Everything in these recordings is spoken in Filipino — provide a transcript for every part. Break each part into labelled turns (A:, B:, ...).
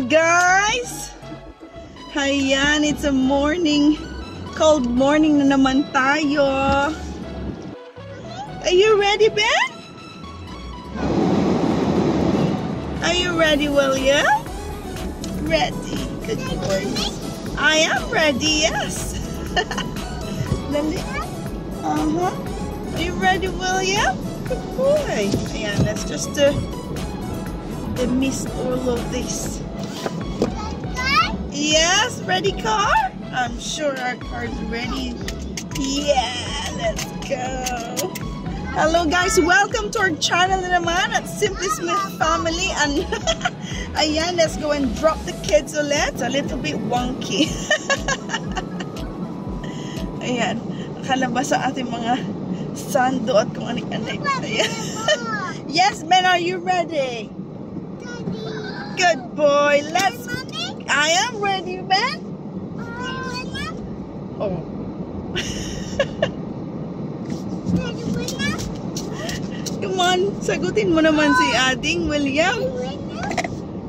A: guys! Ayan, it's a morning. Cold morning na naman tayo. Are you ready, Ben? Are you ready, William? Ready. Good boy. I am ready, yes. Dali. Are you ready, William? Good boy. Ayan, let's just mist all of this. Yes, ready car? I'm sure our car's ready. Yeah, let's go. Hello guys, welcome to our channel naman at Simply Smith Family. And ayan, let's go and drop the kids ulit. A little bit wonky. Ayan, nakalabas sa ating mga sando at kung ano-ano. Yes, Ben, are you ready? Good boy. Let's. I am ready, Ben. Oh. Come on, sagutin mo naman si Ading, William.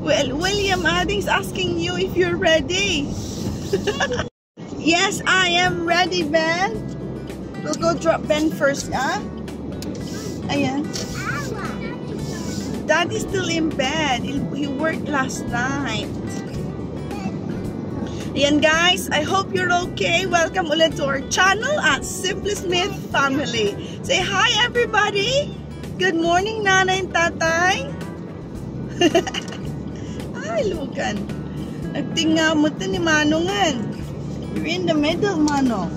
A: Well, William, Ading's asking you if you're ready. Yes, I am ready, Ben. We'll go drop Ben first, ah? Ayan. Daddy's still in bed. He worked last night. Ayan guys, I hope you're okay. Welcome ulit to our channel at Simply Smith Family. Say hi everybody. Good morning, nanay and tatay. Ay, Lugan. Nagtingamot na ni Manongan. You're in the middle, Manong.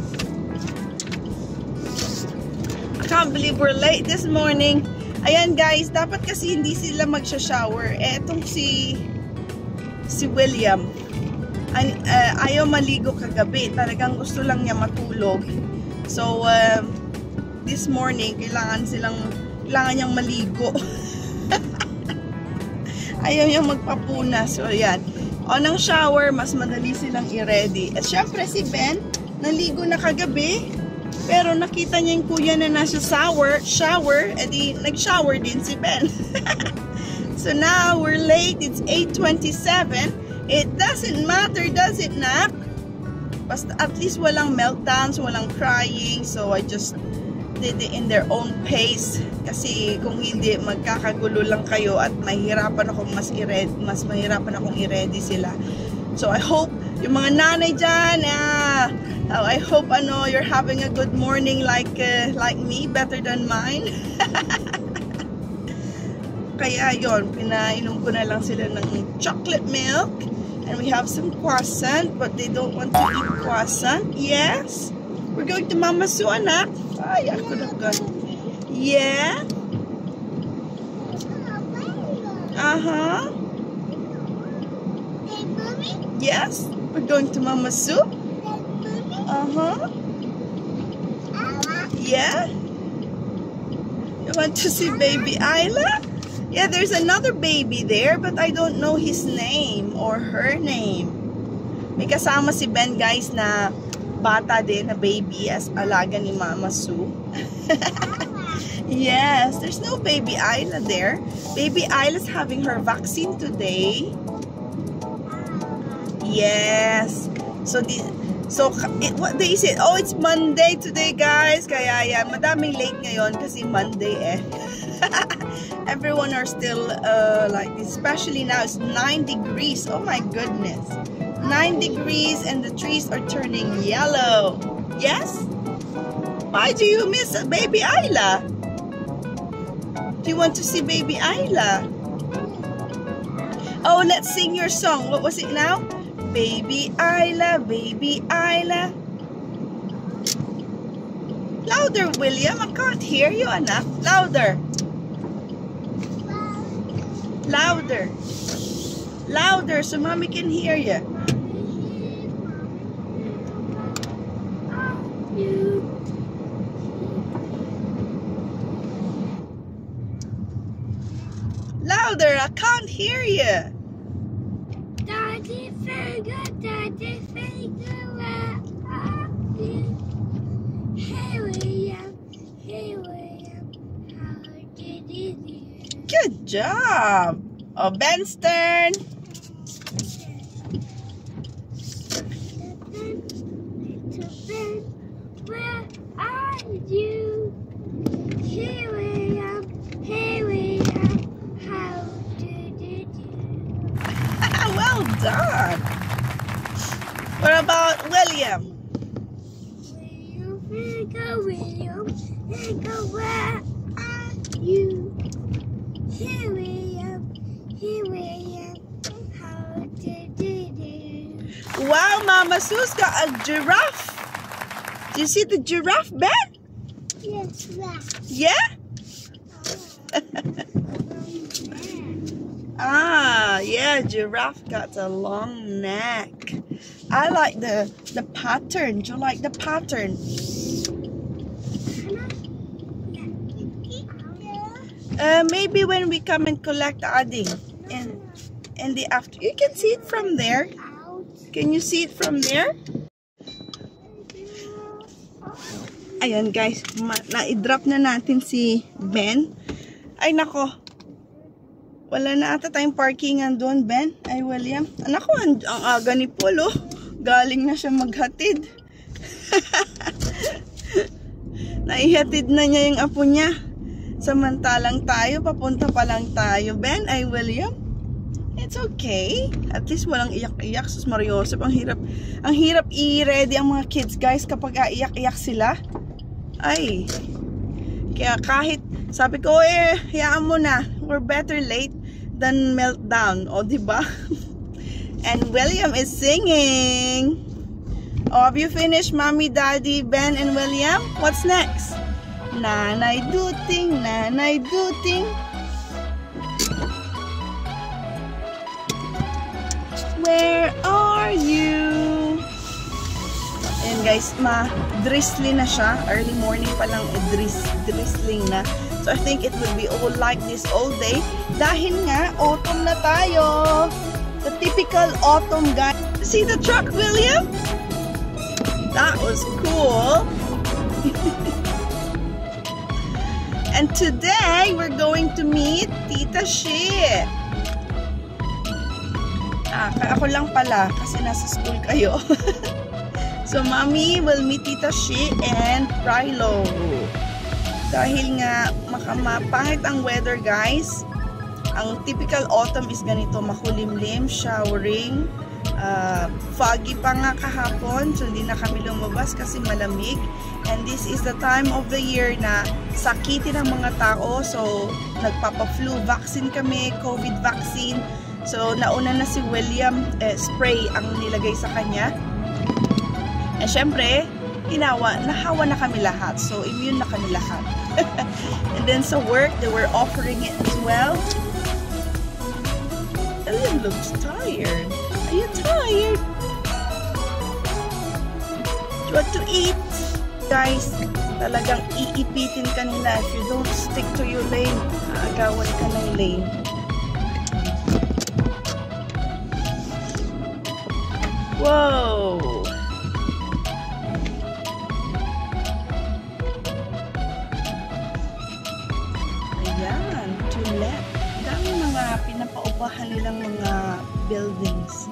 A: I can't believe we're late this morning. Ayan guys, dapat kasi hindi sila magsha-shower. Etong si William. Ayaw maligo kagabi. Talagang gusto lang niya matulog. So, this morning, kailangan niyang maligo. Ayaw niyang magpapuna. So, yan. O ng shower, mas madali silang i-ready. At syempre si Ben, naligo na kagabi. Pero nakita niya yung kuya na nasa shower, edi nag-shower din si Ben. So now, we're late. It's 8:27. It doesn't matter, does it, Nap? Basta at least walang meltdowns, walang crying. So I just did it in their own pace. Kasi kung hindi, magkakagulo lang kayo at mahirapan akong mas mahirapan akong i-ready sila. So I hope yung mga nanay dyan, I hope you're having a good morning like me, better than mine. Kaya yon, pinainom ko na lang sila ng chocolate milk. And we have some croissant, but they don't want to eat croissant. Yes? We're going to Mama Sue, anak. Ay, I could have gone. Yeah? Uh-huh. Yes? We're going to Mama Sue. Uh-huh. Yeah? You want to see baby Isla? Yeah, there's another baby there, but I don't know his name or her name. May kasama si Ben, guys, na bata din, na baby, as alaga ni Mama Sue. Yes, there's no baby Isla there. Baby Isla's having her vaccine today. Yes. What day is it? Oh, it's Monday today, guys. Kaya yan, madaming late ngayon kasi Monday eh. Everyone are still like this, especially now it's 9 degrees. Oh my goodness, 9 degrees and the trees are turning yellow. Yes? Why do you miss baby Isla? Do you want to see baby Isla? Oh, let's sing your song. What was it now? Baby Isla, baby Isla. Louder, William. I can't hear you, anak. Louder. Louder. Louder so mommy can hear you. Louder, I can't hear you.
B: Daddy finger, Daddy finger, hey William, how did you do?
A: Good job. Oh, Ben's turn.
B: Where are you? Here we are. Here we are. How did you do?
A: Well done. What about William?
B: William, where are you? Here we are. Here we are. How did you do?
A: Wow, Mama Sue's got a giraffe. Do you see the giraffe, Ben?
B: Yes, that.
A: Yeah? Ah, yeah, giraffe got a long neck. I like the pattern. Do you like the pattern? Maybe when we come and collect Ading in the after. You can see it from there. Can you see it from there? Ayan guys, na-drop na natin si Ben. Ay nako. Wala na ata tayong parkingan doon, Ben. Ay, William. Anak ko, ang aga ni Paul, oh. Galing na siya maghatid. Naihatid na niya yung apo niya. Samantalang tayo, papunta pa lang tayo. Ben, ay, William. It's okay. At least walang iyak-iyak. Sus Mariosep, ang hirap i-ready ang mga kids, guys, kapag iyak-iyak sila. Ay. Kaya kahit, sabi ko, hayaan mo na. We're better late than meltdown. O, diba? And William is singing. Oh, have you finished, Mommy, Daddy, Ben, and William? What's next? Nanay Duting, Nanay Duting. Where are you? Ayan guys, drizzly na siya. Early morning pa lang, drizzling na. So I think it will be all like this all day. Dahil nga, autumn na tayo. The typical autumn, guys. See the truck, William? That was cool. And today, we're going to meet Tita Shi. Ako lang pala kasi nasa school kayo. So, Mommy will meet Tita Shi and Rilo. Dahil nga, pangit ang weather, guys. Ang typical autumn is ganito, makulimlim, showering, foggy pa nga kahapon, so hindi na kami lumabas kasi malamig. And this is the time of the year na sakitin ang mga tao, so nagpapa-flu vaccine kami, COVID vaccine. So nauna na si William, spray ang nilagay sa kanya. And syempre, nahawa na kami lahat, so immune na kami lahat. And then sa work, they were offering it as well. William looks tired. Are you tired? Do you want to eat? Guys, talagang iipitin ka nila if you don't stick to your lane. Aagawan ka ng lane. Whoa! Ayan, to let. Dami mga pinapaupahan nilang mga buildings.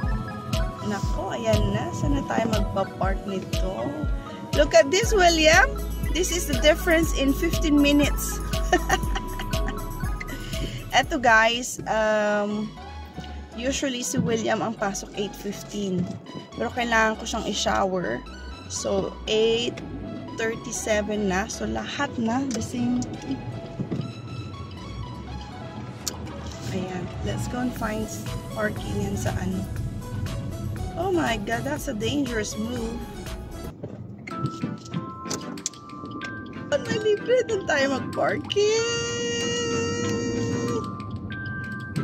A: Nako, ayan na. Saan na tayo magpa-park nito? Look at this, William. This is the difference in 15 minutes. Eto guys, usually si William ang pasok 8:15. Pero kailangan ko siyang i-shower. So, 8:37 na. So, lahat na the same. Ayan. Let's go and find parking yan sa ano. Oh my God, that's a dangerous move. Pag nalibre, doon tayo mag-parking.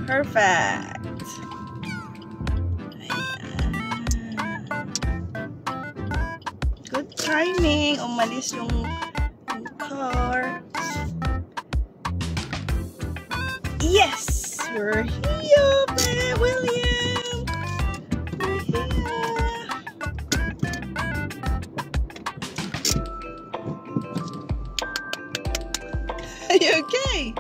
A: Perfect. Ayan. Good timing. Umalis yung car. Yes! We're here, William! We're here! Are you okay?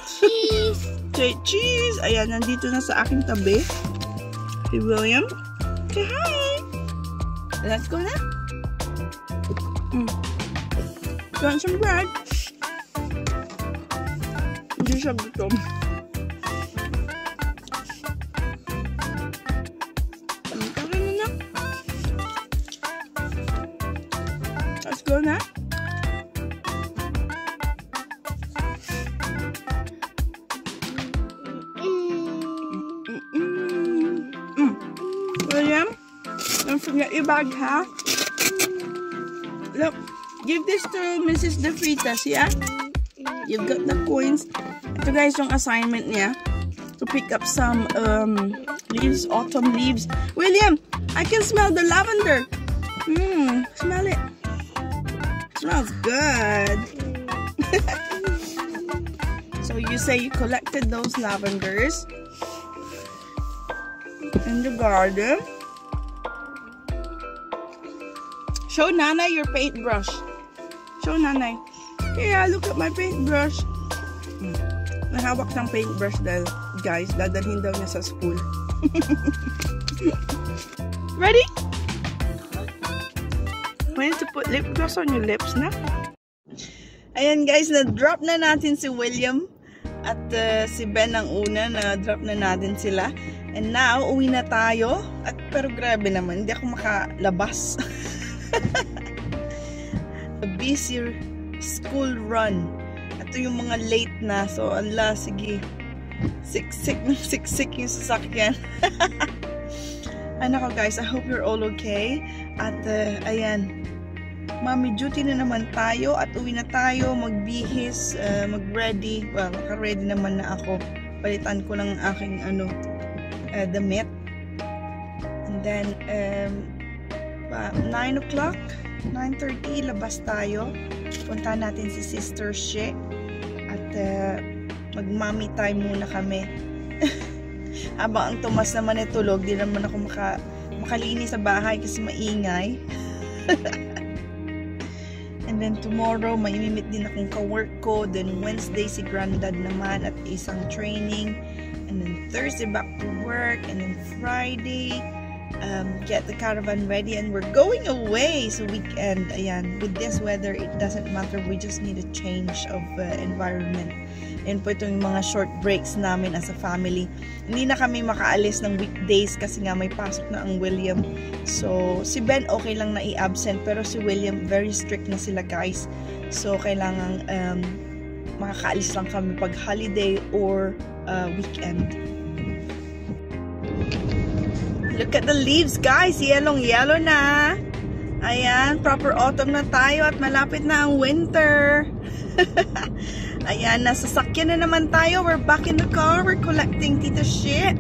B: Cheese.
A: Say cheese! Ayan, nandito na sa aking tabi. Si William. Say hi. Let's go now. You want some bread? Hindi siya gutom. Let's go now. William, don't forget your bag, huh? Look, give this to Mrs. De Fritas, yeah? You've got the coins. Ito guys yung assignment niya. To pick up some leaves, autumn leaves. William, I can smell the lavender. Smell it. Smells good. So you say you collected those lavenders in the garden. Show Nanay your paintbrush. Show Nanay. Yeah, look at my paintbrush. Nahawak ng paintbrush dahil, guys, dadalhin daw niya sa school. Ready? We need to put lip gloss on your lips na. Ayan guys, na-drop na natin si William at si Ben ang una, na-drop na natin sila. And now, uwi na tayo. Pero grabe naman, hindi ako makalabas. A busy school run. Ito yung mga late na. So, ala, sige. Siksik yung sasakyan. Ano ko guys, I hope you're all okay. At ayan, mommy duty na naman tayo. At uwi na tayo, magbihis, mag-ready. Well, naka-ready naman na ako. Palitan ko lang ang aking damit. And then, 9 o'clock, 9:30, labas tayo. Punta natin si Sister She. At mag-mommy time muna kami. Habang ang Tomas naman ay tulog, di naman ako makalinis sa bahay kasi maingay. And then tomorrow, may imimit din akong ka-work ko. Then Wednesday, si Granddad naman at isang training. And then Thursday, back to work. And then Friday, get the caravan ready. And we're going away. So weekend, ayan, with this weather, it doesn't matter. We just need a change of environment. Yan po itong mga short breaks namin as a family. Hindi na kami makaalis ng weekdays kasi nga may pasok na ang William. So, si Ben okay lang na i-absent, pero si William, very strict na sila guys. So, kailangan makakaalis lang kami pag holiday or weekend. Look at the leaves guys! Yellow na! Ayan, proper autumn na tayo at malapit na ang winter. Ayan, nasasakyan na naman tayo. We're back in the car. We're collecting Tita Shit.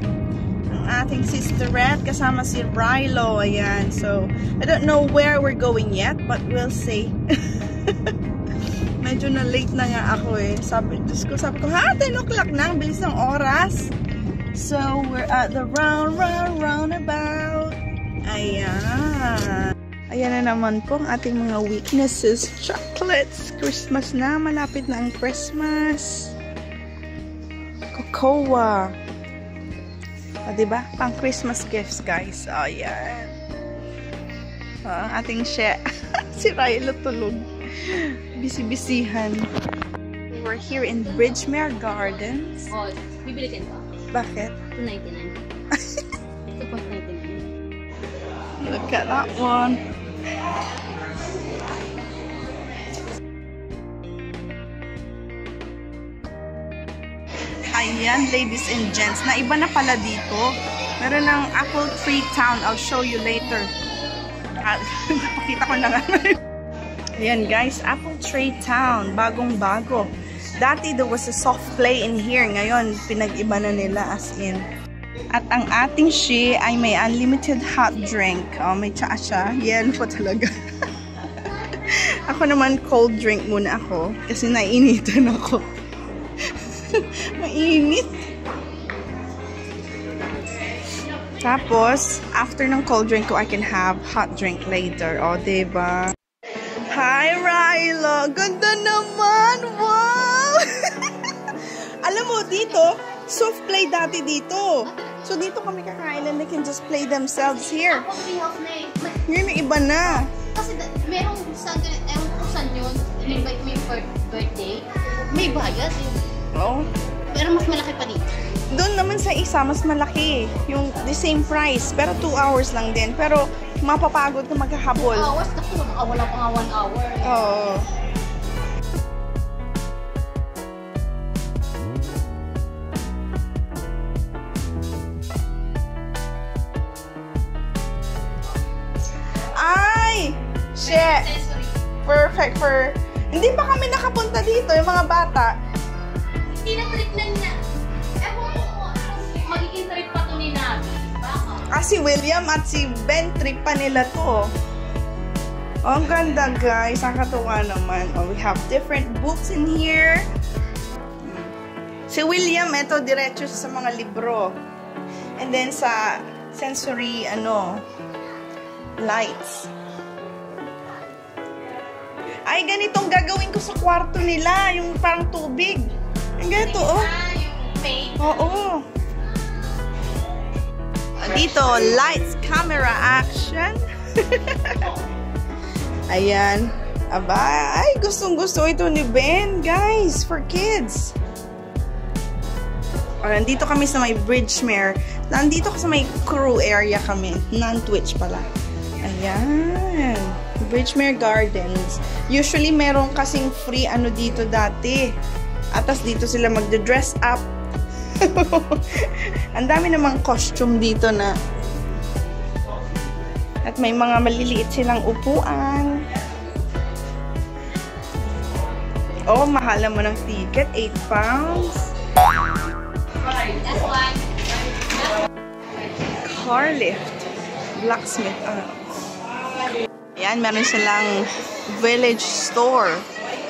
A: Ang ating sisterette kasama si Rilo. Ayan, so I don't know where we're going yet, but we'll see. Medyo na late na nga ako eh. Sabi ko, ha, 10 o'clock na. Ang bilis ng oras. So, we're at the roundabout. Ayan. Ayan na naman po ang ating mga weaknesses. Chocolates. Christmas na. Malapit na ang Christmas. Cocoa. O, diba? Pang Christmas gifts, guys. O, ayan. O, ang ating share. Si Rilo tulog. Bisi-bisihan. We're here in Bridgemere Gardens.
C: Oh, bibili ka ito.
A: Bakit?
C: $2.99. Ito po $2.99.
A: Look at that one. Ayan, ladies and gents. Naiba na pala dito. Meron ng Apple Tree Town. I'll show you later. Pakita ko na nga. Ayan guys, Apple Tree Town. Bagong-bago. Dati there was a soft play in here. Ngayon, pinag-iba na nila as in. At ang ating she ay may unlimited hot drink. Oh, may tsaa siya. Yellow po talaga. Ako naman cold drink muna ako. Kasi naiinitan ako. Mainit. Tapos, after ng cold drink ko, I can have hot drink later. O, diba? Hi, Rilo! Ganda naman! Wow! Alam mo, dito, soft play dati dito. So, dito kami kakain and they can just play themselves here.
C: Ako, treehouse na eh.
A: Ngayon, may iba na.
C: Kasi merong sa, ewan ko saan yun, invite mo yung birthday, may bayad eh.
A: Oo.
C: Pero mas malaki pa dito.
A: Doon naman sa isa, mas malaki. Yung the same price. Pero 2 hours lang din. Pero, mapapagod ka maghahabol.
C: 2 hours, kasi wala pa nga 1 hour.
A: Oo. Ay! Shit! Perfect for... Hindi pa kami nakapunta dito, yung mga bata.
C: Hindi na trip na niya. Ewan ko magiging trip pa to ni Nabi. Baka.
A: Si William at si Ben, trip pa nila to. Oh, ang ganda guys. Ang katuwa naman. Oh, we have different books in here. Si William, eto, diretso sa mga libro. And then sa sensory, lights. Ay, ganitong gagawin ko sa kwarto nila. Yung parang tubig. Ang ganito, oh.
C: Yung paint.
A: Oo. Dito, lights, camera, action. Ayan. Aba, ay, gustong-gusto ito ni Ben, guys, for kids. Nandito kami sa may Bridgemere. Nandito sa may crew area kami. Non-Twitch pala. Ayan. Bridgemere Gardens. Usually, meron kasing free dito dati. Atas dito sila magde-dress up. Ang dami namang costume dito na. At may mga maliliit silang upuan. Oh, mahal mo ng ticket. 8 pounds.
C: That's why.
A: Car lift. Blacksmith. Ayan, meron silang village store.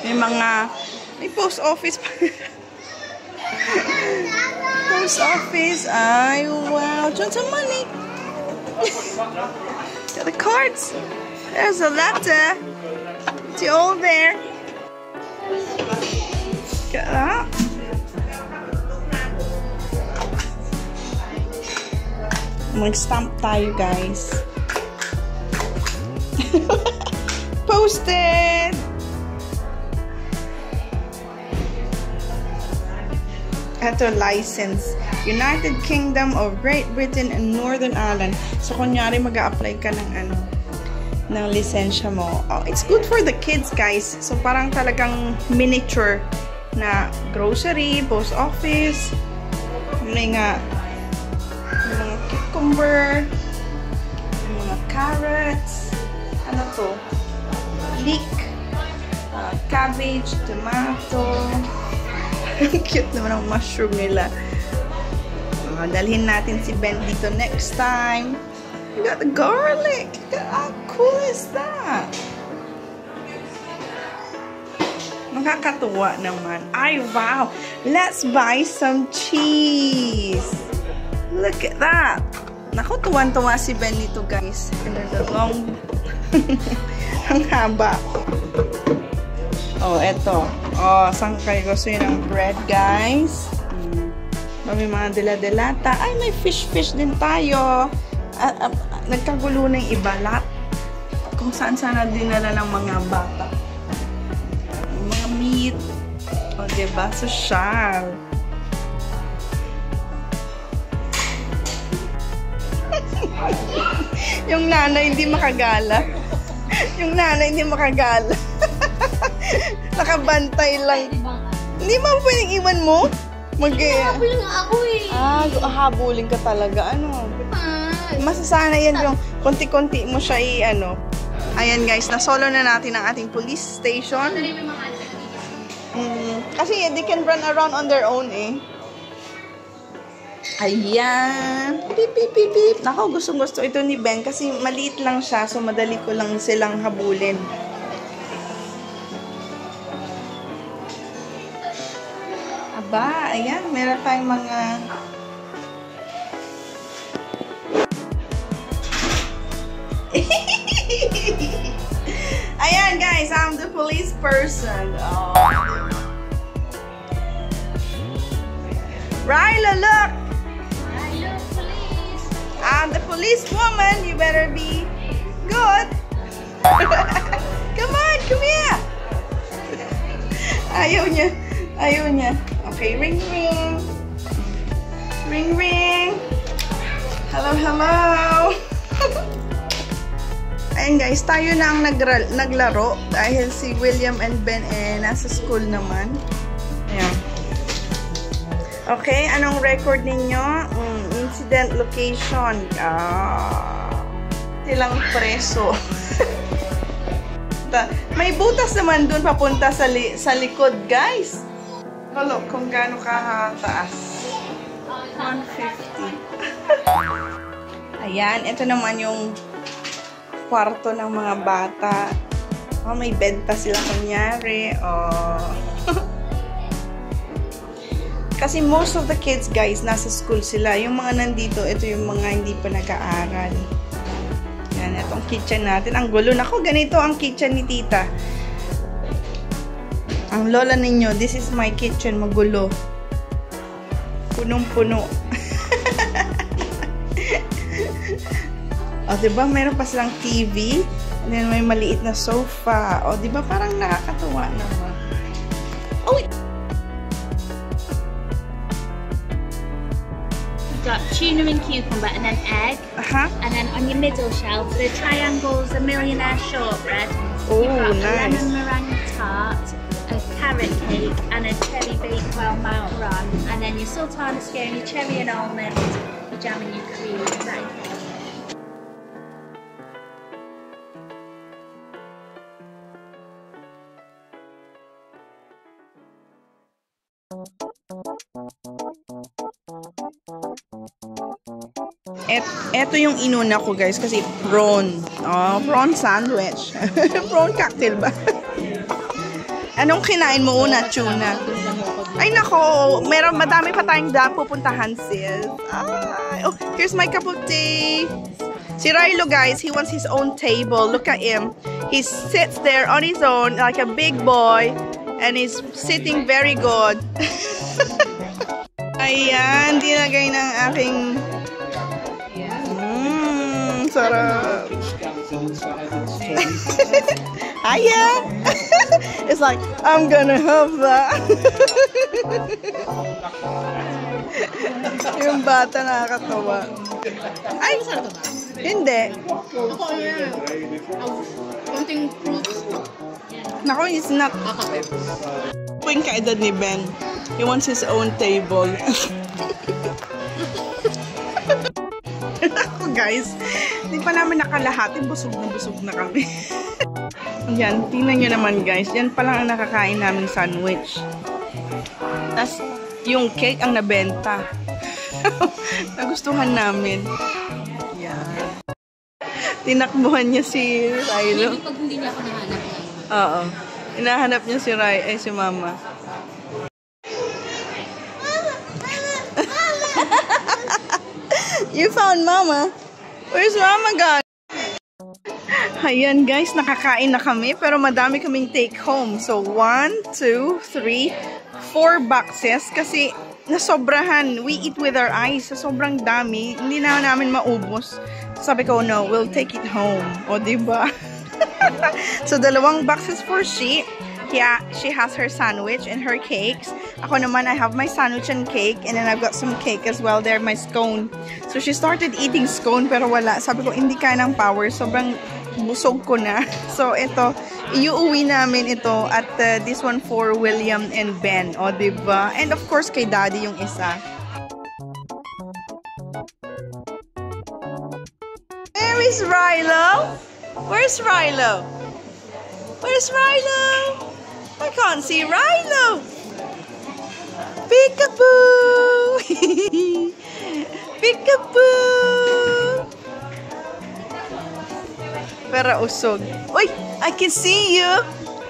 A: May post office pa. Post office. Ay, wow. John, some money. Got the cards. There's a letter. It's all there. Got that. Mag-stamp tayo, guys. Posted! Ito, license. United Kingdom of Great Britain and Northern Ireland. So, kunyari, mag-a-apply ka ng lisensya mo. Oh, it's good for the kids, guys. So, parang talagang miniature na grocery, post office. Yung mga cucumber, yung mga carrots, ano to? Leek, cabbage, tomato. Cute naman ang mushroom nila. Dalhin natin si Ben dito next time. You got the garlic. How cool is that? Nakakatuwa naman. Ay, wow. Let's buy some cheese. Look at that. Naku, tuwan-tuwa si Ben nito, guys. The long... Ang haba. Oh, eto. Oh, saan kayo gusto yun ng bread, guys? May mga dila-delata. Ay, may fish din tayo. Nagkagulo na yung ibalat. Kung saan-saan na dinala ng mga bata. Mga meat. O, diba? Social. Yung nanay hindi makagala. Yung nanay hindi makagala. Nakabantay lang. Hindi mo pwedeng iwan mo?
C: Habulin nga ako eh.
A: Habulin ka talaga. Masasana yan yung konti-konti mo siya Ayan guys, nasolo na natin ang ating police station. Kasi they can run around on their own eh. Ayan. Beep, beep, beep, beep. Nako, gustong-gusto ito ni Ben kasi maliit lang siya so madali ko lang silang habulin. Aba, ayan. Meron tayong mga... Ayan guys, I'm the police person. Oh. Ryla, look!
C: Look,
A: I'm the police woman. You better be good. Come on, come here. Ayaw niya. Ayaw niya. Okay, ring, ring. Ring, ring. Hello, hello. Ayun guys, tayo na ang naglaro dahil si William and Ben nasa school naman. Ayan. Okay, anong record ninyo? Incident location. Silang preso. May butas naman dun papunta sa likod, guys. Hello, kung gaano kataas. 150. Ayan, ito naman yung kwarto ng mga bata. Oh, may bed pa sila kunyari. Oh. Kasi most of the kids, guys, nasa school sila. Yung mga nandito, ito yung mga hindi pa nag-aaral. Yan, itong kitchen natin. Ang gulo. Naku, ganito ang kitchen ni tita. Ang lola ninyo, this is my kitchen. Magulo. Punong-puno. O, diba? Meron pa silang TV. And then, may maliit na sofa. O, diba? Parang nakakatuwa naman. Oh,
C: got tuna and cucumber and then egg. And then on your middle shelf, the triangles, a millionaire shortbread.
A: Oh,
C: you've got
A: nice.
C: a lemon meringue tart, a carrot cake, and a cherry bakewell Mount Run. And then your sultana scone, your cherry and almond, your jam and your cream. Is that okay?
A: Eto yung inuna ko, guys, kasi prawn. Oh, prawn sandwich. Prawn cocktail ba? Anong kinain mo una? Tuna. Ay, nako. Madami pa tayong pupuntahan, sis. Ay, oh, here's my cup of tea. Si Rilo, guys, he wants his own table. Look at him. He sits there on his own like a big boy. And he's sitting very good. Ayan, dinagay ng aking... sarap. Hiya! It's like, I'm gonna have that. Yung bata nakakatawa. Ay, hindi.
C: Konting fruits.
A: Nako, it's not. Po yung kaedad ni Ben. He wants his own table. Ako, guys, hindi pa namin nakalahati. Busog na kami. Yan, tingnan nyo naman, guys. Yan pa lang ang nakakain namin sandwich. Tapos, yung cake ang nabenta. Nagustuhan namin. Yan. Tinakbuhan niya si Rilo.
C: Pag hindi niya ako nahanap.
A: Oo. Hinahanap niya si si Mama. You found Mama? Where's Mama gone? Ayan, guys, nakakain na kami pero madami kaming take home. So 1, 2, 3, 4 boxes kasi nasobrahan. We eat with our eyes. So sobrang dami. Hindi na namin maubos. Sabi ko, no, we'll take it home. O, diba? So 2 boxes for she. Yeah, she has her sandwich and her cakes. Ako naman, I have my sandwich and cake. And then I've got some cake as well there, my scone. So she started eating scone pero wala. Sabi ko, hindi kaya ng power. Sobrang busog ko na. So ito, iuwi namin ito at this one for William and Ben. O, diba? And of course, kay Daddy yung isa. Where is Rilo? Where's Rilo? Where's Rilo? I can't see Rilo. Peekaboo! Peekaboo! Pero usog. Uy! I can see you!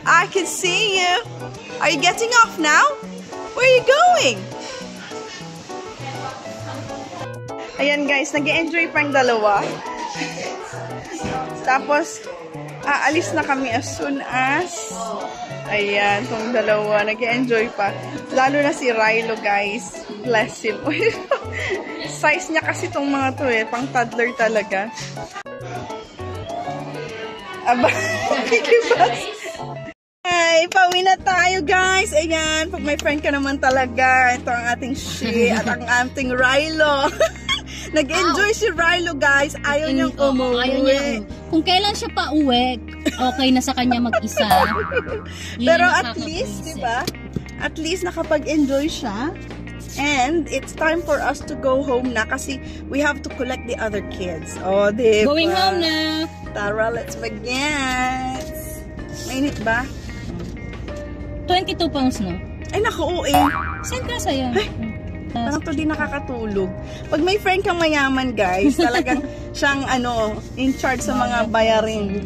A: I can see you! Are you getting off now? Where are you going? Ayan, guys, nag-enjoy pang dalawa. Tapos, aalis na kami as soon as, ayan, itong dalawa, nag-enjoy pa. Lalo na si Rilo, guys. Bless him. Size niya kasi itong mga to eh, pang toddler talaga. Aba, kikibas. Ay, pauwi na tayo, guys. Ayan, pag may friend ka naman talaga, ito ang ating she at ang ating Rilo. Nag-enjoy si Rilo, guys. Ayaw niyang umuwi.
D: Ayaw niya. Kung kailan siya pa uwi, okay na sa kanya mag-isa.
A: Pero at least, di ba? At least nakapag-enjoy siya. And it's time for us to go home na kasi we have to collect the other kids. Oh, di ba?
D: Going home na.
A: Tara, let's begin. Mainit ba?
D: 22 pounds, no?
A: Ay, naku,
D: Saan ka sa'yo?
A: Parang to di nakakatulog. Pag may friend kang mayaman, guys, talagang siyang in charge sa mga bayarin.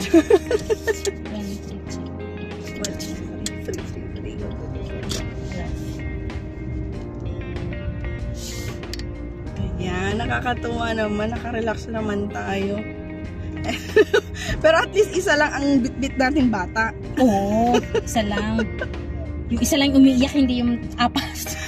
A: Ayan, nakakatuwa naman. Nakarelax naman tayo. Pero at least isa lang ang bit-bit natin bata.
D: Oo, isa lang. Yung isa lang umiiyak, hindi yung apat.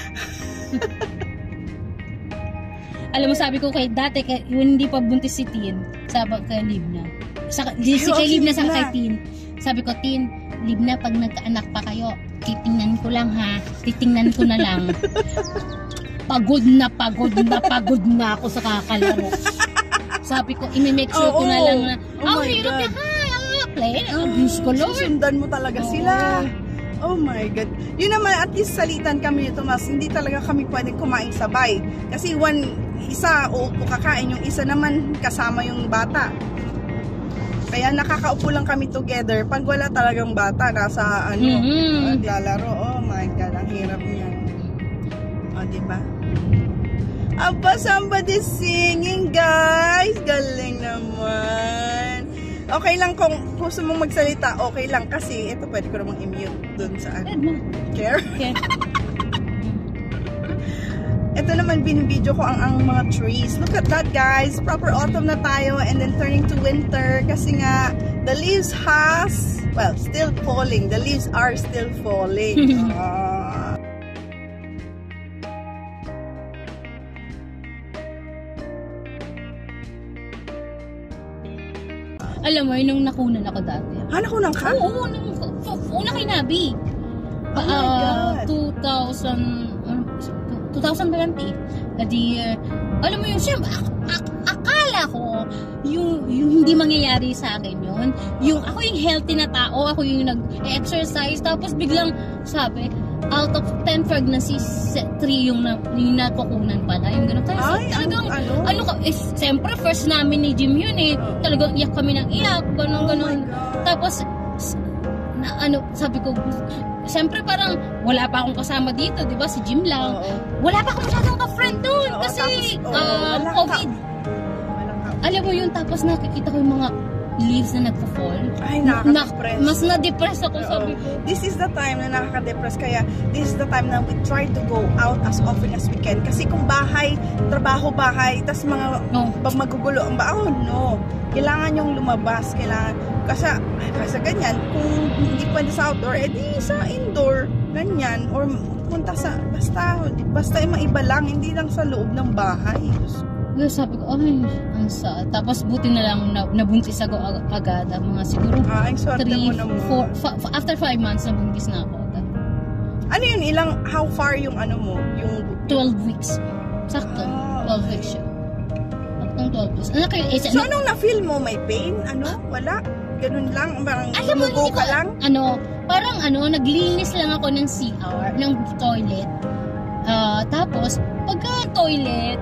D: Alam mo, sabi ko kay dati, yung hindi pa buntis si Tin, sabi kay Libna. Si kay Libna sa kay Tin. Sabi ko, Tin, Libna, pag nagkaanak pa kayo, titingnan ko lang ha. Titingnan ko na lang. Pagod na ako sa kakalaro. Sabi ko, imi-make sure ko na lang na, hirap niya ha, play, abuse ko, Lord.
A: Susundan mo talaga sila. Oh my God. Yun naman, at least salitan kami nito, mas hindi talaga kami pwedeng kumain sabay. Kasi isa uupo kakain, yung isa naman kasama yung bata. Kaya nakakaupo lang kami together. Pag wala talagang bata, nasa lalaro. Oh my God, ang hirap niyan. O, diba? Aba, somebody singing, guys. Galing naman. Okay lang kung gusto mong magsalita, okay lang. Kasi ito pwede ko namang i-mute dun sa care. Ito naman binibidyo ko ang mga trees. Look at that, guys. Proper autumn na tayo and then turning to winter. Kasi nga, the leaves still falling. The leaves are still falling.
D: Alam mo, nung nakunan ako dati.
A: Nakunan ka?
D: Oo, una kay Nabi. 2020. Alam mo yun, siyempre, akala ko, yung hindi mangyayari sa akin yun. Ako yung healthy na tao, ako yung nag-exercise, tapos biglang sabi, out of 10 pregnancies, 3 yung nakukunan pala. Yung gano'n. Kasi talagang, siyempre, first namin ni Jim yun eh. Talagang iyak kami ng iyak, gano'n. Tapos, sabi ko, siyempre parang wala pa akong kasama dito, di ba? Si Jim lang. Wala pa akong masyadong ka-friend doon kasi COVID. Alam mo yun, tapos nakikita ko yung mga leaves na nagpo-fall. Ay, nakaka-depress. Mas na-depress ako, sabi ko.
A: This is the time na nakaka-depress. Kaya, this is the time na we try to go out as often as we can. Kasi kung trabaho-bahay, tas mga magugulo ang kailangan yung lumabas. Kasi ganyan, kung hindi pwede sa outdoor, edi sa indoor. Ganyan. Or punta sa, basta maiba lang, hindi lang sa loob ng bahay.
D: Sabi ko, ang sad. Tapos buti na lang nabuntis ako agad. Mga siguro 3, 4, after 5 months nabuntis na ako agad.
A: Ano yun? How far yung mo? Yung
D: 12 weeks. Sakto. 12 weeks siya. Saktong 12 weeks.
A: So anong na-feel mo? May pain? Wala? Ganun lang? Parang umugo ka lang?
D: Parang naglinis lang ako ng CR, ng toilet. Tapos, pagka-toilet,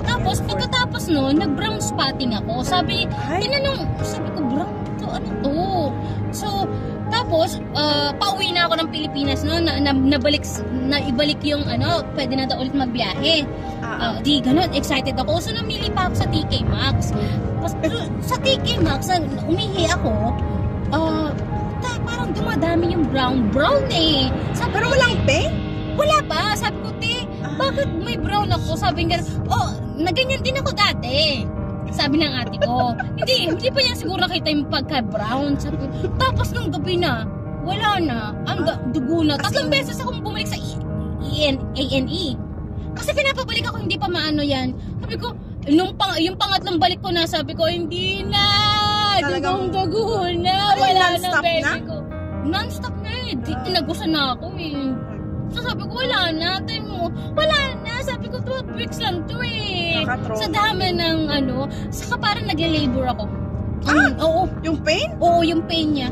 D: tapos pagkatapos nag-brown spotting ako. Sabi ko, brown to, ano to? So, tapos, pauwi na ako ng Pilipinas, naibalik yung, pwede na daw ulit magbiyahe. Di ganun, excited ako. So, namili pa ako sa TK Maxx. Sa TK Maxx, umihi ako, parang dumadami yung brown eh.
A: Pero walang pain?
D: Wala pa. Sabi ko, bakit may brown ako? Sabi nga, na ganyan din ako dati. Sabi ng ate ko, hindi pa niya siguro nakita yung pagka-brown. Tapos nung gabi na, wala na. Ang dugo na. Tatlong beses akong bumalik sa A&E. Kasi pinapabalik ako, hindi pa maano yan. Sabi ko, yung pangatlong balik ko na, sabi ko, hindi na. Dugo na. Wala na, baby ko. Non-stop na eh. Tinagusan na ako eh. So sabi ko, wala na. Time mo, wala na. Sabi ko, 12 weeks lang to eh. Sa dami ng saka parang nagle-labor ako. Oo.
A: Yung pain?
D: Oo, yung pain niya.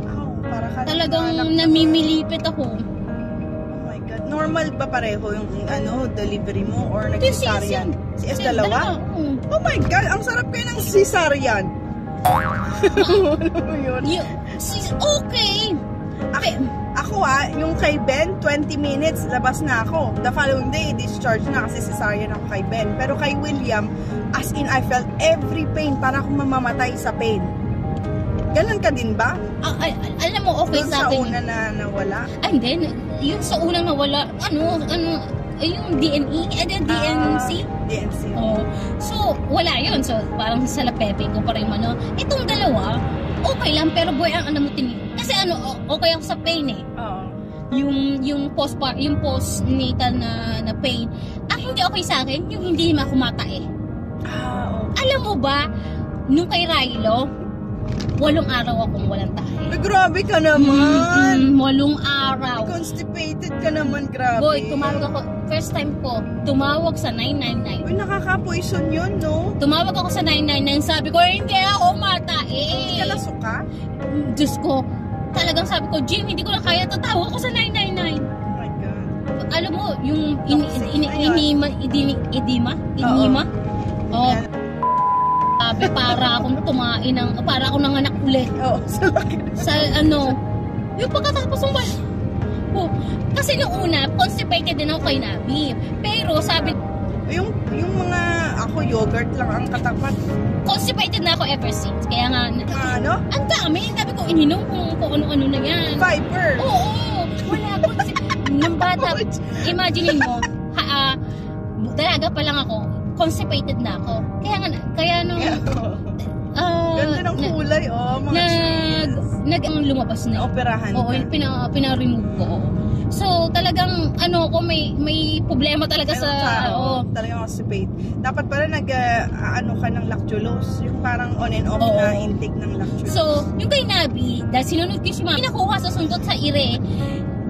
D: Talagang namimilipit ako.
A: Oh my God. Normal ba pareho yung delivery mo or nag-cesarean? CS dalawa? Oh my God, ang sarap kayo ng cesarean. Okay. Ako yung kay Ben, 20 minutes, labas na ako. The following day, discharge na kasi cesarean ako kay Ben. Pero kay William, as in, I felt every pain, para akong mamamatay sa pain. Ganon ka din ba?
D: Alam mo, okay
A: doon
D: sa akin.
A: Sa una na nawala?
D: Ay, hindi. Yung sa unang nawala, yung DNC?
A: DNC.
D: Oh. So, wala yun. So, parang sa lapepe ko pa rin itong dalawa, okay lang, pero boy, ang mo kasi okay ako sa pain eh.
A: Oo.
D: Yung postnatal na pain. Ang hindi okay sa akin, yung hindi makumata eh.
A: Okay.
D: Alam mo ba, nung kay Rilo, 8 araw akong walang tahi.
A: Grabe ka naman!
D: 8 araw.
A: Constipated ka naman, grabe.
D: Boy, tumawag ako, first time ko, tumawag sa 999.
A: Uy, nakaka-poison yun, no?
D: Tumawag ako sa 999, sabi ko, hindi ako matae.
A: Hindi ka nasuka?
D: Diyos ko, talagang sabi ko, Jim, hindi ko na kaya, tatawag ko sa 999.
A: Oh my God.
D: Alam mo, yung edema? Oh. Sabi, para akong para akong nanganak ulit.
A: Oo, sa laki.
D: Sa yung pagkatapos ng kasi nung una, constipated din ako kay Nabi. Pero sabi,
A: yung mga, ako yogurt lang ang katapat.
D: Constipated na ako ever since. Kaya nga, ang dami. Sabi ko, ininom kung ano-ano na yan.
A: Fiber.
D: Oo, wala ko. Nung bata, imagine mo, dalaga pa lang ako, constipated na ako. Kaya nung
A: ganda ng kulay, mga
D: lumabas na.
A: Operahan.
D: Oo, pina-remove ko. So, talagang may problema talaga
A: talagang constipate. Dapat pala ka ng lactulose, yung parang on and off na intake ng lactulose.
D: So, yung kay Nabi, dahil sinunod ko si Mami, nakuha sa sundot sa ire,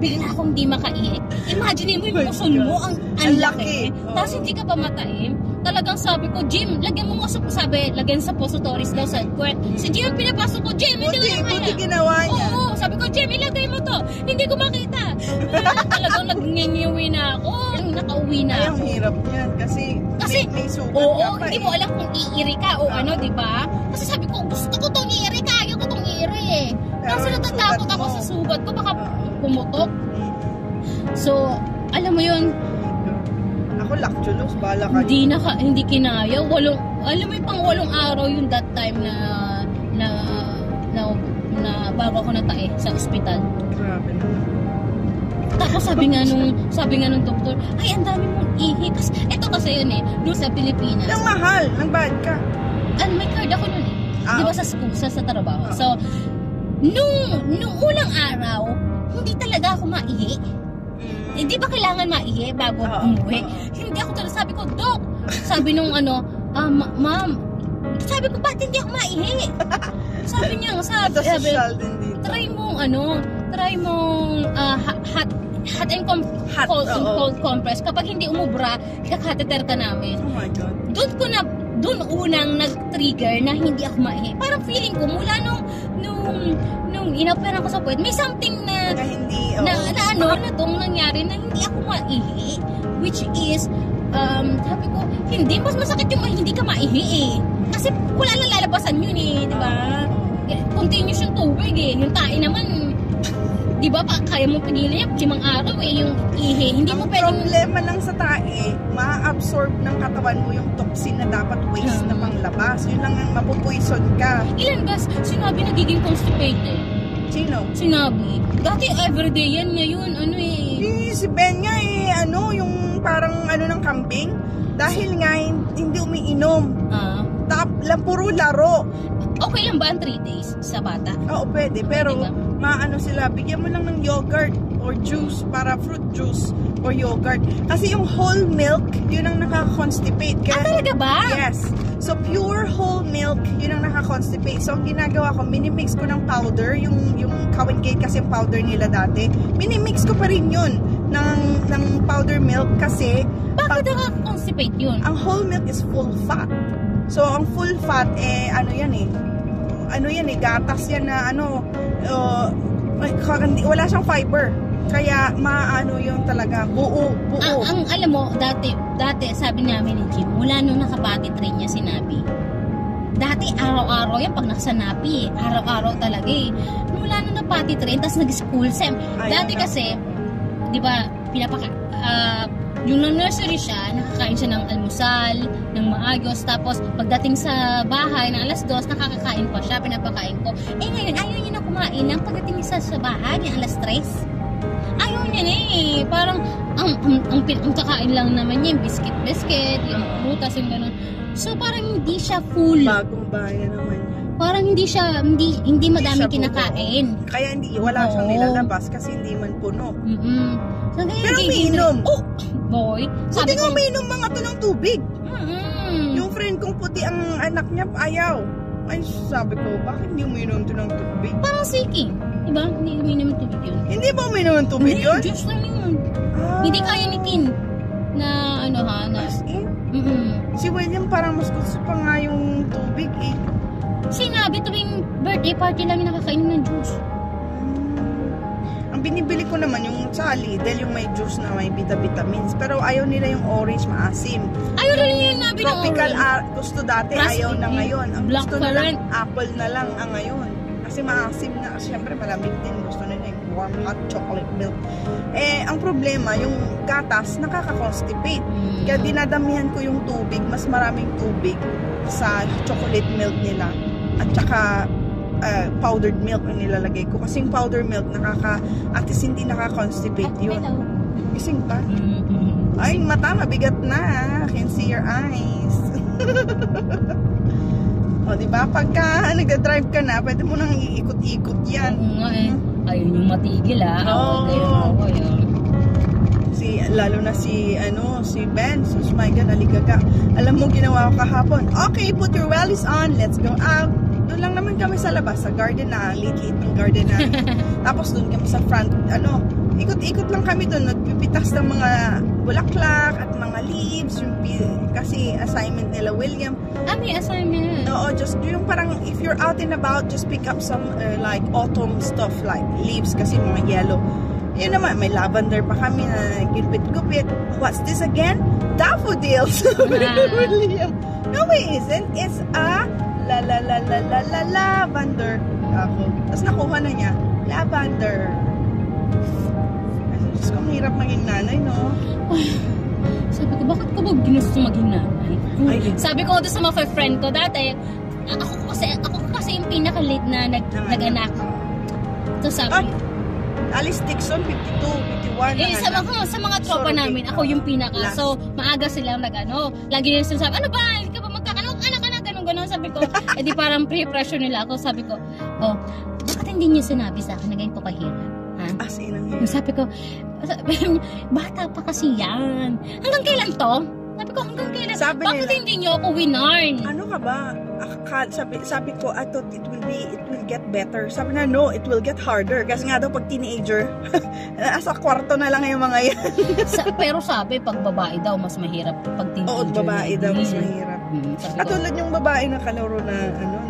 D: bigla akong di makaiik. Imagine mo yung puson mo, ang laki. Tapos hindi ka pa mataim. Talagang sabi ko, Jim, lagyan mo lagyan sa positoris daw sa kwet. Si Jim, pinapasok ko, Jim, hindi ko na kaya.
A: Buti ginawa niya.
D: Oo, sabi ko, Jim, ilagay mo to. Hindi ko makita. Talagang nag-ngingiwi na ako. Nakauwi na
A: ako. Ay, ang
D: ako.
A: hirap niyan. Kasi may sugat ka pa.
D: Hindi mo alam kung iiri ka o di ba? Kasi sabi ko, gusto ko tong iiri ka. Ayaw ko tong iiri eh. Kasi natatakot ako sa sugat ko. Baka pumutok. So, alam mo yun,
A: ako lactulose, bala ka.
D: Hindi kinaya. Alam mo yung pang 8 araw yung that time na bago ako natae sa ospital.
A: Grabe naman.
D: Tapos sabi nga nung doktor, ay ang dami mong ihi. Kasi yun doon sa Pilipinas.
A: Ang mahal, ang bad ka.
D: May card ako nun Di ba sa trabaho. So, nung unang araw, hindi talaga ako maihi. Hindi ba kailangan maihi bago umuwi? Hindi ako talaga. Sabi ko, Dok. Sabi nung ma'am. Sabi ko, ba't hindi ako maihi? Sabi niya, try mong hot and cold compress. Kapag hindi umubra, kakateter ka namin.
A: Oh my God.
D: Doon unang nag-trigger na hindi ako maihi. Parang feeling ko, mula nung inoperan ko sa puwet, may something na
A: hindi,
D: na tong nangyari na hindi ako maihi. Which is, sabi ko, mas masakit yung hindi ka maihi eh. Kasi wala nang lalabasan yun eh, di ba? Continuous yung tubig eh. Yung tae naman, di ba, kaya mo pagilin 5 araw eh, yung ihi. Hindi mo pwedeng...
A: problema lang sa tae, ma-absorb ng katawan mo yung toxin na dapat waste na panglabas. Yun lang ang mapupoison ka.
D: Ilan ba sinabi nagiging constipated?
A: Sino?
D: Sinabi. Dati everyday yan, ngayon
A: Si Ben nga yung parang ng kambing. Dahil nga hindi umiinom. lang puro laro.
D: Okay lang ba ang 3 days sa bata?
A: Oo, pwede. Pero,
D: Diba?
A: maano sila, bigyan mo lang ng yogurt or juice, para fruit juice or yogurt. Kasi yung whole milk, yun ang nakaka-constipate. Kaya,
D: Talaga ba?
A: yes. So, pure whole milk, yun ang nakaka-constipate. So, ang ginagawa ko, minimix ko ng powder, yung Cowan Gate kasi yung powder nila dati. Minimix ko pa rin yun ng powder milk kasi
D: Bakit nakaka-constipate yun?
A: ang whole milk is full fat. So, ang full fat, ano yan eh, gatas yan na wala siyang fiber. Kaya, maano yung talaga, buo.
D: Ang alam mo, dati, sabi namin ni Jim, mula nung nakapati train niya sinabi, dati araw-araw yan, pag nakasanapi araw-araw talaga eh. Mula nung napati train, tapos nag-school sem. Dati kasi, di ba, yung nursery siya, nakakain siya ng almusal, ng maagos, tapos pagdating sa bahay ng alas 2, nakakakain pa siya, pinapakain ko. Ngayon, ayaw niya na kumain ng pagdating niya sa bahay, ng alas 3. Ayaw niya na eh. Parang, ang kakain lang naman niya, yung biscuit, yung prutas, yung gano'n. So, parang hindi siya full.
A: Bagong bayan naman yan.
D: Parang hindi madami
A: siya
D: kinakain.
A: puno. Kaya wala siyang nilalabas kasi hindi man puno.
D: So,
A: Pero umiinom.
D: Oh, boy.
A: Sabi ko, umiinom mga to ng tubig.
D: Mm-mm.
A: Yung friend kong puti ang anak niya, ayaw. Ay, sabi ko, bakit hindi umiinom to ng tubig?
D: Parang siking. Diba? Hindi uminom tubig yun.
A: Hindi ba umiinom ng tubig yun?
D: Juice lang yun.
A: Ah.
D: Hindi kaya ni Tin na na
A: As in?
D: mm-mm.
A: Si William parang mas gusto pa nga yung tubig eh.
D: Sinabi tuwing birthday party lang yung nakakain ng juice.
A: Ang binibili ko naman yung sa Lidl, yung may juice na may vitamins. Pero ayaw nila yung orange, maasim.
D: Ayaw rin yung nabi ng
A: Tropical
D: orange.
A: gusto dati,
D: Plus,
A: ayaw na ngayon. Ang gusto
D: blackcurrant.
A: nila, apple na lang ang ngayon. Kasi maasim na, siyempre malamig din. Gusto nila yung warm hot chocolate milk. Ang problema, yung gatas, nakaka-constipate. Kaya dinadamihan ko yung tubig, mas maraming tubig sa chocolate milk nila. At saka powdered milk ang nilalagay ko. Kasi yung powdered milk, at least hindi nakaka-constipate yun. Gising pa? Ay, mata, mabigat na. I can see your eyes. O, diba? Pagka nagda-drive ka na, pwede mo nang iikot-ikot yan.
D: Ayun yung matigil
A: Lalo na si Ben. So, my God, aligaga. Alam mo, ginawa ko kahapon. Okay, put your wellies on. Let's go out. Doon lang naman kami sa labas, sa garden na, liit-liit ng garden na. Tapos doon kami sa front, ikot-ikot lang kami doon, nagpipitas ng mga bulaklak at mga leaves, kasi assignment nila William.
D: May assignment?
A: Oo, just yung parang, if you're out and about, just pick up some like autumn stuff, like leaves, kasi mga yellow. Yun naman, may lavender pa kami na gupit-gupit. What's this again? Daffodils! William. No, it isn't. It's a lavender. Ako. Tapos nakuha na niya, lavender. Diyos ko, mahirap maging nanay, no?
D: Sabi ko, bakit ko ba ginusto maging nanay? Sabi ko doon sa mga friend ko dati, ako kasi yung pinaka-late na nag-anak. So sabi,
A: Alice Dixon, 52, 51.
D: Sa mga tropa namin, ako yung pinaka. Last. So, maaga silang lagi yung sinasabi, ano ba? Hindi ka ba magkakanak? Anak, ganun. Sabi ko, di parang pre-pressure nila ako. Sabi ko, bakit hindi niyo sinabi sa akin na ganito kahirap?
A: As in, ang hirap.
D: Sabi ko, bata pa kasi yan. Hanggang kailan to? Sabi ko, hanggang kailan? Bakit hindi niyo ako winarn?
A: Ano ka ba? Sabi ko, I thought it will get better. Sabi na, no, it will get harder. Kasi nga daw, pag teenager, nasa kwarto na lang yung mga yan.
D: Pero sabi, pag babae daw, mas mahirap. Pag teenager.
A: Oo, babae daw, mas mahirap. Katulad yung babae na kalaro na,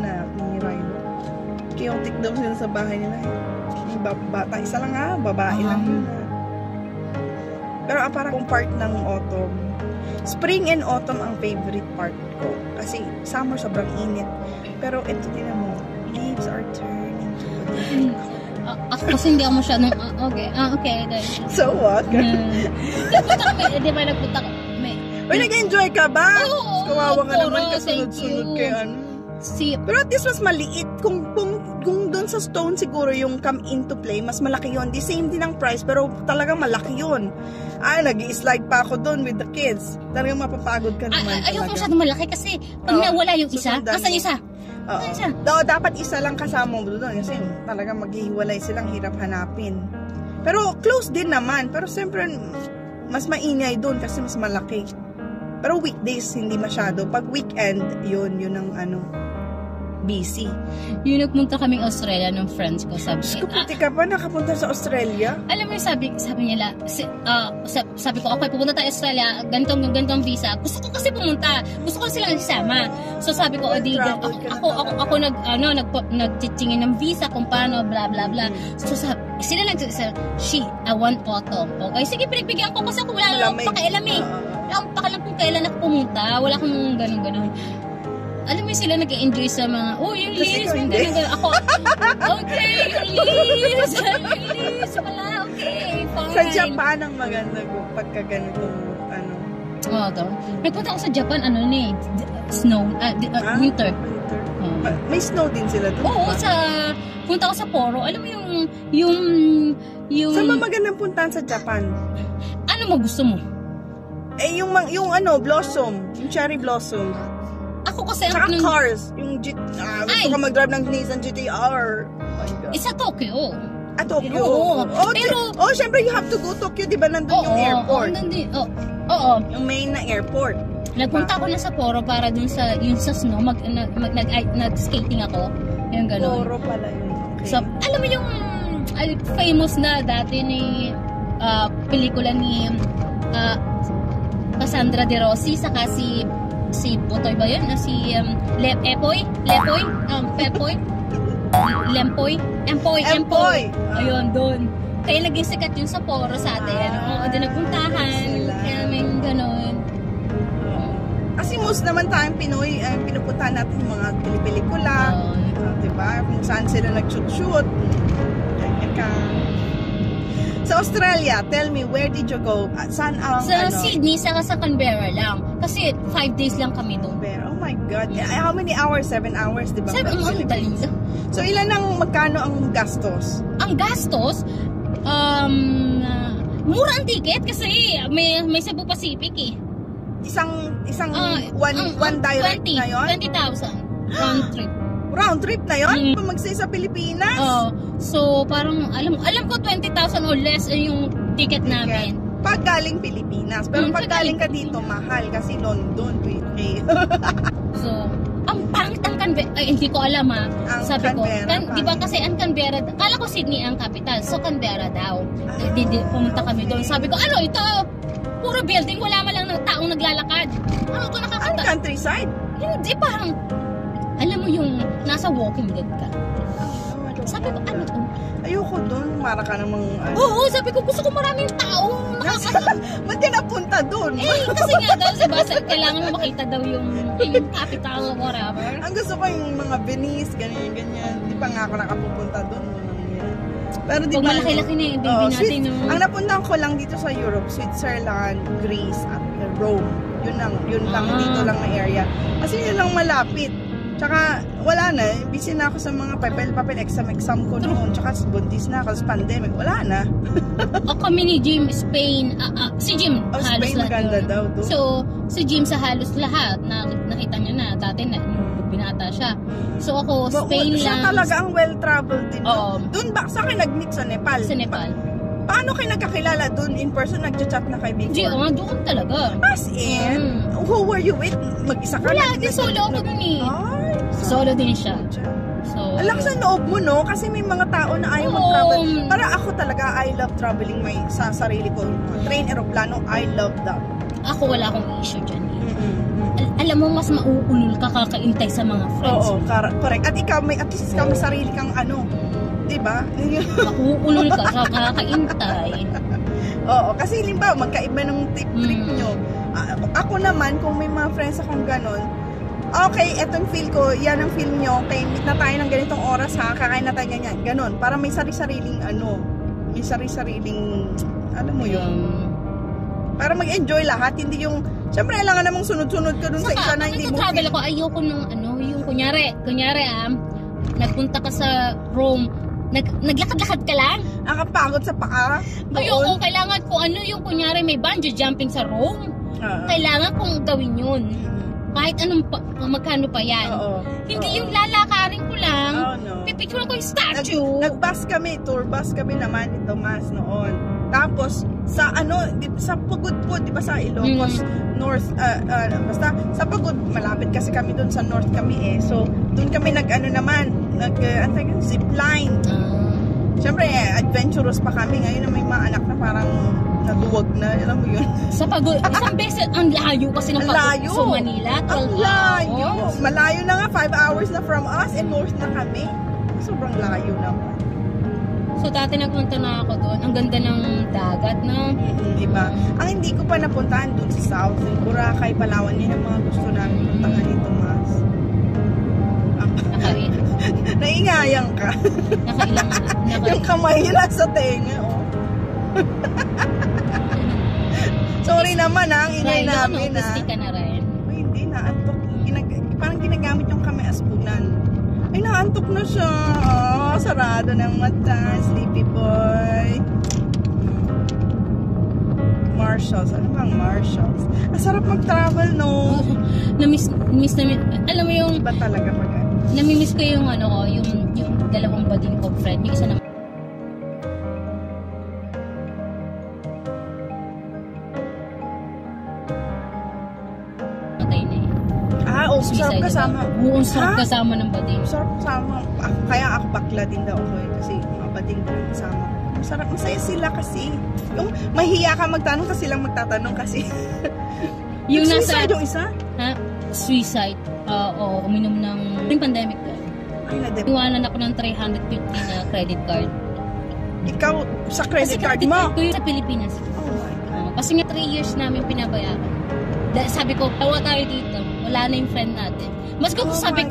A: na Rhino. Chaotic daw sila sa bahay nila. Yung bata, isa lang babae lang yun. Pero parang part ng autumn. Spring and autumn ang favorite part ko. Kasi summer sobrang init. Pero ito din mo, leaves are turning to autumn.
D: Ako kasi hindi ako masyadong, okay.
A: So what?
D: Di ba nagpunta ka?
A: Uy, nag-enjoy ka ba?
D: Oo.
A: Kawawa ka naman kasunod-sunod kay
D: Si
A: pero at least mas maliit kung doon sa Stone siguro yung come into play, mas malaki yun. The same din ang price, pero talagang malaki yun. Nag-i-slide pa ako doon with the kids. Talagang mapapagod ka naman.
D: Ayoko masyadong malaki kasi pag nawala yung isa, asan isa?
A: Dapat isa lang kasama mo doon kasi talagang maghihiwalay silang, hirap hanapin. Pero close din naman. Pero siyempre, mas maingay doon kasi mas malaki. Pero weekdays, hindi masyado. Pag weekend, yun ang busy.
D: Yung nagpunta kaming Australia ng friends ko, sabi
A: Puti ka pa nakapunta sa Australia?
D: Alam mo, sabi nila, sabi ko, okay, pupunta tayo Australia, ganitong visa. Gusto ko kasi pumunta. Gusto ko silang isama. So sabi ko, ako nagtitingin ng visa kung paano, bla bla bla. So sila I want autumn. Okay, sige, pinagbigyan ko kasi ako wala akong pakialam eh. Wala akong pakialam kung kailan ako pumunta. Wala akong ganun. Alam mo sila nag-enjoy sa mga, yung leaves, ako, okay, yung leaves, wala, okay, fine.
A: Sa Japan ang maganda pagka ganitong,
D: Nagpunta ako sa Japan, snow, winter.
A: May snow din sila doon?
D: Oo, punta ako sa Poro. Alam mo yung...
A: Saan ba magandang puntahan sa Japan?
D: Ano mo gusto mo?
A: Yung blossom, yung cherry blossom.
D: Ako kasi
A: ang cars, yung gusto ka mag-drive ng Nissan GT-R. Oh
D: Isa Tokyo.
A: Tokyo?
D: Oo. Pero,
A: syempre you have to go Tokyo, di ba nandun yung airport? Oo. Yung main na airport.
D: Nagpunta ako na sa Poro para dun sa snow, nag-skating ako. Yung gano'n.
A: Poro pala yun. Okay.
D: So, alam mo yung famous na dati ni pelikula ni Cassandra De Rossi, saka si Butoy ba yun? Si Empoy? Ayun, doon. Kaya naging sikat yun sa Poro sa atin. Doon nagpuntahan. Kaya may gano'n.
A: Kasi most naman tayong Pinoy, pinupuntahan natin yung mga pelikula. Diba? Kung saan sila nag-shoot. Ganyan ka. Sa Australia, tell me, where did you go? Saan ang
D: Sydney, saka sa Canberra lang. Kasi 5 days lang kami doon.
A: Oh my God. How many hours? 7 hours, diba?
D: 7 hours, dali.
A: So, magkano ang gastos?
D: Ang gastos? Mura ang ticket kasi may Cebu Pacific eh.
A: One direct na yun?
D: 20,000 round trip.
A: Round trip na yun? Kung mag-stay sa Pilipinas?
D: So, parang, alam ko 20,000 or less yung ticket namin.
A: Pag galing Pilipinas. Pero pag galing ka dito, mahal. Kasi London, UK. So,
D: ang pangit ang Canberra. Ay, hindi ko alam Sabi
A: Canberra,
D: ko, di ba kasi ang Canberra, kala ko Sydney ang capital. So, Canberra daw. Pumunta kami doon. Sabi ko, ito? Puro building, wala man lang taong naglalakad. Ano ito nakakata?
A: Ang countryside?
D: Hindi, parang, alam mo yung nasa Walking Dead ka. Sabi ko, ano to?
A: Ayoko doon, mara ka namang...
D: Oo, sabi ko, gusto ko maraming taong
A: Ba't ka napunta doon?
D: Kasi nga daw, kailangan mo makita daw yung capital or whatever.
A: Ang gusto ko yung mga Venice, ganyan. Di pa nga ako nakapupunta doon. Pero di ba,
D: malaki-laki na yung baby natin.
A: Ang napuntahan ko lang dito sa Europe, Switzerland, Greece, at Rome. Yun lang dito lang na area. Kasi yun lang malapit. Tsaka wala na, busy na ako sa mga papel exam ko noon. Tsaka buntis na ako sa pandemic, wala na.
D: Kami ni Jim, Spain, si Jim halos
A: Spain,
D: lahat.
A: maganda daw doon.
D: So, si Jim sa halos lahat, nakita niya na, dati na, binata siya. So ako, Spain lang.
A: Siya talaga ang well-traveled din.
D: Doon
A: ba, sa akin nag-meet sa Nepal?
D: Sa Nepal.
A: Paano kayo nagkakilala doon in person? Nag-chat na kayo before?
D: Doon talaga.
A: As in? Who were you with? Mag-isa ka?
D: Wala, solo ako dun eh. Solo din siya. So,
A: alam sa loob mo, no? Kasi may mga tao na ayaw mag-travel. Para ako talaga, I love traveling sa sarili ko. Train, aeroplano, I love that.
D: Ako wala akong issue dyan. Alam mo, mas mauulol ka kakaintay sa mga friends.
A: Oo, correct. At ikaw, at least ikaw may sarili kang diba?
D: Mauulol ka kakaintay.
A: Oo, kasi limbawa, magkaiba ng trip nyo. Ako naman, kung may mga friends akong ganon, okay, etong feel ko, yan ang feel nyo, okay, meet na tayo ng ganitong oras ha, kakain na tayo ganyan, ganon. Para may sari-sariling may sari-sariling, alam mo yun. Para mag-enjoy lahat, hindi yung, syempre, kailangan namang sunod-sunod ka dun sa isa na hindi mo
D: travel ako, ayoko nung yung kunyari, nagpunta ka sa Rome, naglakad-lakad ka lang?
A: Nakapagod sa paa.
D: Ayoko, kailangan ko ano yung kunyari may bungee jumping sa Rome. Kailangan kong gawin yun. Kahit anong magkano pa yan. Hindi yung lalakarin ko lang. Pipicturean ko yung statue.
A: Nag-bus kami, tour bus kami naman ni Tomas noon. Tapos sa sa Pagod po, 'di ba sa Ilocos North, basta sa Pagod, malapit kasi kami doon sa north kami eh. So doon kami zipline. Siyempre, adventurous pa kami. Ngayon na may mga anak na parang naduwag na, alam mo yun.
D: Sa Pagod, isang beses, ang layo kasi ng Pagod. So Manila, 12
A: ang layo.
D: hours.
A: Malayo na nga, 5 hours na from us and north na kami. Sobrang layo naman.
D: So dati nagpunta na ako doon. Ang ganda ng dagat, no?
A: Diba? Ang hindi ko pa napuntahan doon sa south, yung Boracay, Palawan, yun ang mga gusto namin puntahan ni Tomas. Naingayang ka. Yung kamay nila sa tenga, oh. Sorry naman ang ingay namin, ha.
D: Gusti ka na rin.
A: Ay, hindi, naantok. Parang ginagamit yung kamay as punan. Ay, naantok na siya. Oh, sarado ng mata. Sleepy boy. Marshalls. Ano bang Marshalls? Ang sarap mag-travel, no?
D: Namiss. Alam mo yung...
A: Iba talaga mag-ano.
D: Namimiss ko yung yung dalawang bading ko friend. Yung isa na matay na eh.
A: Sarap kasama.
D: Oo, sarap kasama ng bading.
A: Sarap kasama. Kaya ako bakla din daw ako eh. Kasi mga bading ko kasama. Masarap, masaya sila kasi. Yung mahiya ka magtanong kasi silang magtatanong kasi.
D: Yung
A: suicide yung isa?
D: Ha? Suicide. Oo, uminom ng pandemic ka.
A: Ay,
D: iwanan ako ng 350 na credit card.
A: Ikaw, sa credit card mo?
D: Ko yun sa Pilipinas.
A: Oh my God.
D: Kasi nga 3 years namin pinabayaran. Sabi ko, tawa tayo dito. Wala na yung friend natin. Sabi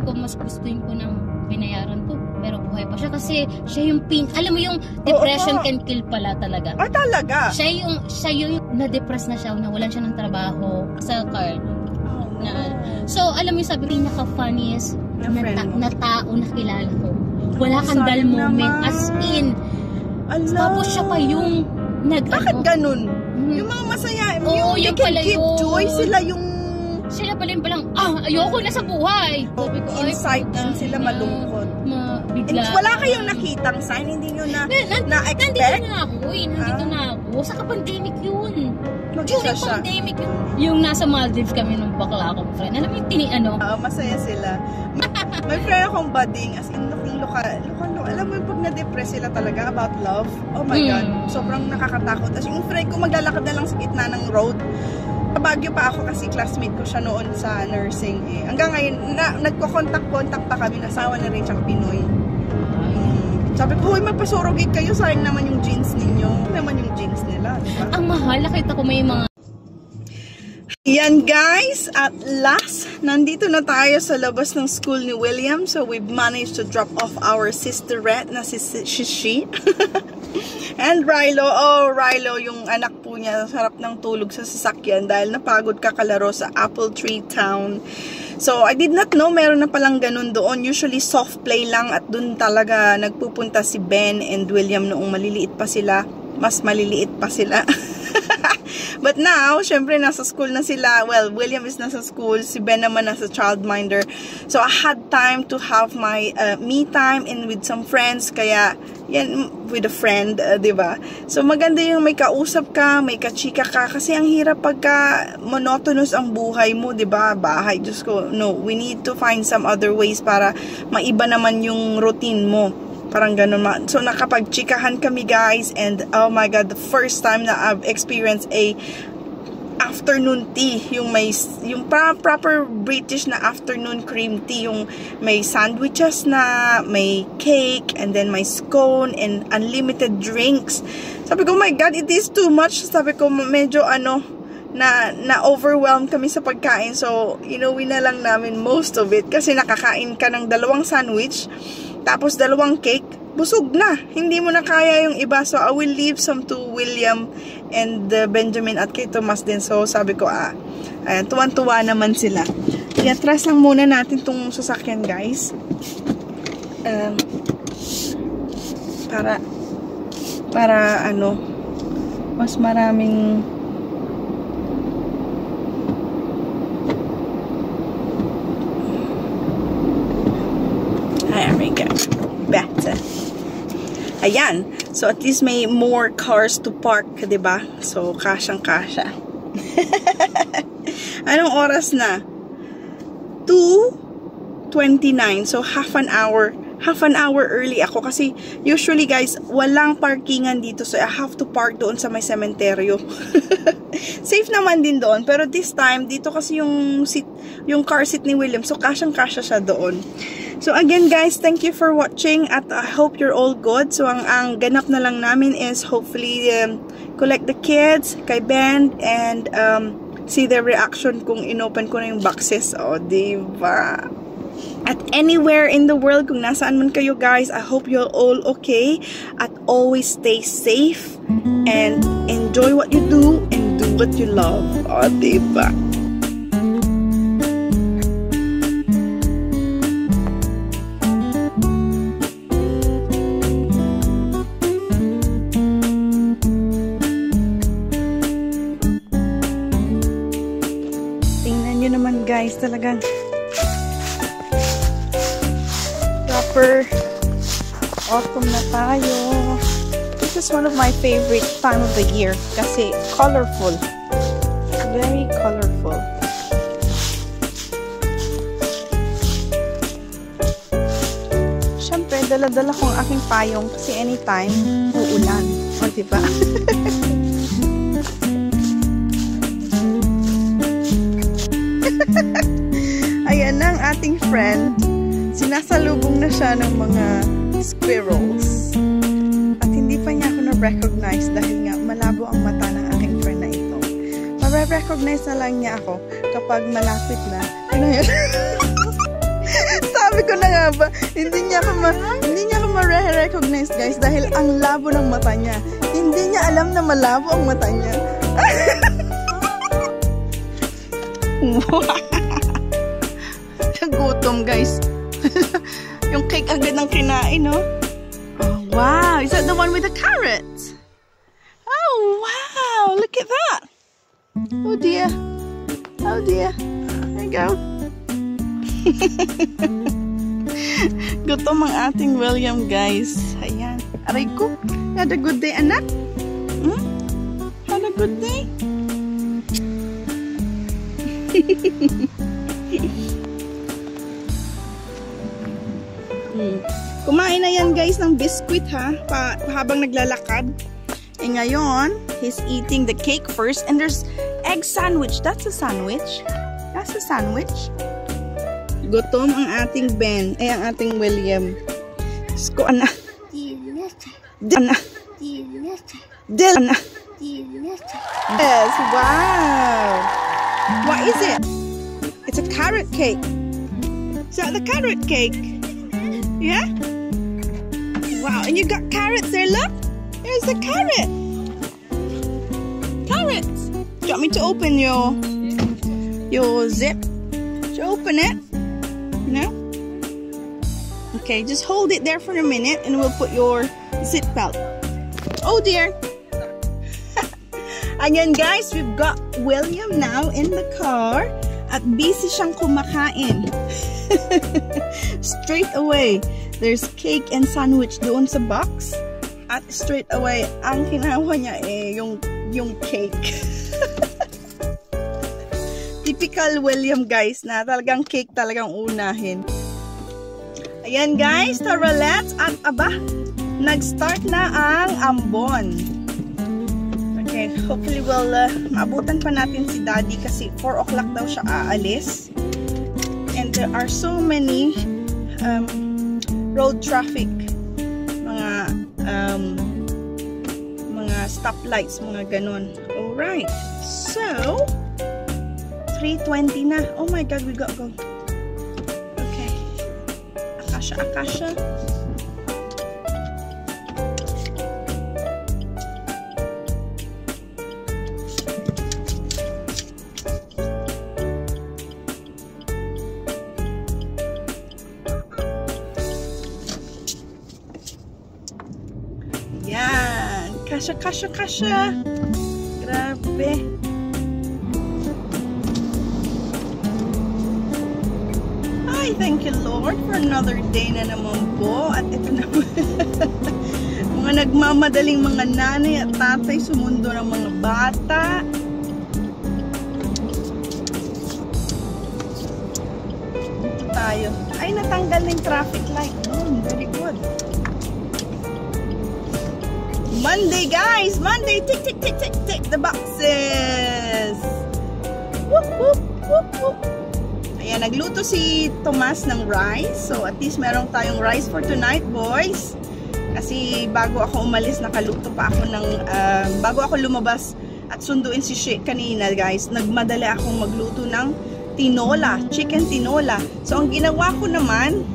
D: ko, mas gustuin ko ng binayaran ko. Pero buhay pa siya kasi siya yung alam mo yung depression can kill pala talaga.
A: Ah, talaga?
D: Siya yung na-depress na siya, nawalan siya ng trabaho sa card. So, alam mo yung sabi, pinaka-funniest na tao na kilala ko. Wala kang dull moment. As in. Tapos siya pa yung
A: Bakit ganun? Yung mga masaya, yung can give joy, sila pala yung
D: palang, ayoko na sa buhay. Sabi ko,
A: inside din sila malungkot.
D: Bigla.
A: Wala kayong nakitang sign, hindi nyo na-expect?
D: Nandito na ako. Saka pandemic yun.
A: Mag-isa siya.
D: Pandemic yun. Yung nasa Maldives kami nung bakla akong friend. Alam mo yung
A: masaya sila. May friend akong budding, as in, alam mo yung pag na-depress sila talaga about love. Oh my God. Sobrang nakakatakot. As yung friend ko maglalakad na lang sa gitna ng road. Baguio pa ako kasi classmate ko siya noon sa nursing eh. Hanggang ngayon, nagko-contact pa kami, nasawa na rin siyang Pinoy. Sabi ko, hoy, magpasurogate kayo, sayang naman yung jeans ninyo. Naman yung jeans nila, diba?
D: Ang mahal, nakita ko may mga...
A: Yan guys, at last, nandito na tayo sa labas ng school ni William. So we've managed to drop off our sisterette na si Shishi. And Rilo, Rilo, yung anak po niya, sarap ng tulog sa sasakyan dahil napagod kakalaro sa Apple Tree Town. So I did not know meron na palang ganun doon. Usually soft play lang at doon talaga nagpupunta si Ben and William noong maliliit pa sila. Mas maliliit pa sila. But now, syempre nasa school na sila. Well, William is nasa school, si Ben naman nasa childminder. So I had time to have my me time and with some friends. Kaya, yan, with a friend, diba? So maganda yung may kausap ka, may kachika ka. Kasi ang hirap pagka monotonous ang buhay mo, diba? Bahay, Diyos ko. No, we need to find some other ways para maiba naman yung routine mo. Parang ganun. So, nakapag-chikahan kami, guys. And, oh my God, the first time na I've experienced a afternoon tea. Yung proper British na afternoon cream tea. Yung may sandwiches na, may cake, and then may scone, and unlimited drinks. Sabi ko, oh my God, it is too much. Sabi ko, medyo na-overwhelmed kami sa pagkain. So, inuwi na lang namin most of it. Kasi nakakain ka ng 2 sandwich. Tapos 2 cake, busog na. Hindi mo na kaya yung iba. So, I will leave some to William and Benjamin at kay Tomas din. So, sabi ko, ayan, tuwan-tuwa naman sila. I-atras lang muna natin tong sasakyan, guys. Para ano, mas maraming there we go. Better. Ayan. So, at least may more cars to park, diba? So, kasyang-kasya. Anong oras na? 2:29. So, half an hour early ako kasi usually guys, walang parkingan dito. So, I have to park doon sa may sementeryo. Safe naman din doon. Pero this time, dito kasi yung car seat ni William. So, kasyang-kasya siya doon. So, again guys, thank you for watching at I hope you're all good. So, ang ganap na lang namin is hopefully collect the kids kay Ben and see their reaction kung inopen ko na yung boxes. O, diba? At anywhere in the world, kung nasaan man kayo guys, I hope you're all okay. At always stay safe and enjoy what you do and do what you love. O, diba? Guys, talagang proper autumn na tayo. This is one of my favorite time of the year kasi colorful. Very colorful. Siyempre, dala-dala ko ang aking payong kasi anytime uulan. O, diba? Ayan na ang ating friend. Sinasalubong na siya ng mga squirrels. At hindi pa niya ako na-recognize dahil nga malabo ang mata ng aking friend na ito. Ma-recognize na lang niya ako kapag malapit na. Ano yun? Sabi ko na nga ba, hindi niya ako ma-recognize guys dahil ang labo ng mata niya. Hindi niya alam na malabo ang mata niya. Gutom guys. Yung cake agad ng kinain, no? Oh, wow. Is that the one with the carrots? Oh, wow. Look at that. Oh dear. Oh dear. There you go. Gutom ang ating William, guys. Ayan. Aray ko. Had a good day, anak? Hmm? Had a good day? Kumain na yan guys ng biscuit ha habang naglalakad. Eh ngayon, he's eating the cake first and there's egg sandwich. That's a sandwich. That's a sandwich. Gutom ang ating Ben. Ang ating William. Sko anak. Anak. Anak. Yes, wow. What is it? It's a carrot cake. Is that the carrot cake? Yeah? Wow, and you got carrots there, look. There's a carrot. Carrots. Do you want me to open your zip? Should you open it? No? Okay, just hold it there for a minute and we'll put your zip belt. Oh dear. Again guys, we've got William now in the car at busy siyang kumakain. Straight away, there's cake and sandwich doon sa box. At straight away, ang kinawa niya yung cake. Typical William guys na talagang cake talagang unahin. Ayan guys, tara let's at aba, nag-start na ang ambon. Okay, hopefully maabutan pa natin si Daddy kasi 4 o'clock daw siya aalis. And there are so many road traffic, mga stoplights, mga ganon. Alright, so 3:20 na. Oh my God, we got go. Okay, Akasha. Kasya. Grabe. Ay, thank you Lord for another day na naman po. At ito naman, mga nagmamadaling mga nanay at tatay sumundo ng mga bata. Dito tayo. Ay, natanggal na yung traffic light. Very good. Monday guys! Monday! Tick the boxes! Whoop, whoop, whoop, whoop. Ayan, nagluto si Tomas ng rice. So, at least meron tayong rice for tonight, boys. Kasi bago ako umalis, nakaluto pa ako ng... bago ako lumabas at sunduin si She kanina, guys, nagmadali akong magluto ng tinola. Chicken tinola. So, ang ginawa ko naman,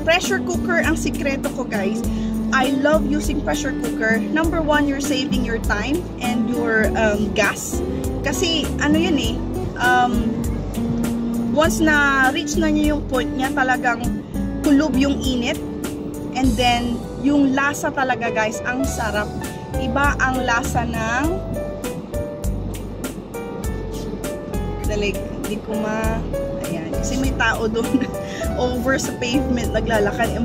A: pressure cooker ang sikreto ko, guys. I love using pressure cooker. Number one, you're saving your time and your gas. Kasi, ano yan eh, once na reach na niya yung point niya, talagang kulob yung init. And then, yung lasa talaga, guys, ang sarap. Iba ang lasa ng... Dalig, hindi ko Ayan, kasi may tao doon over sa pavement naglalakad.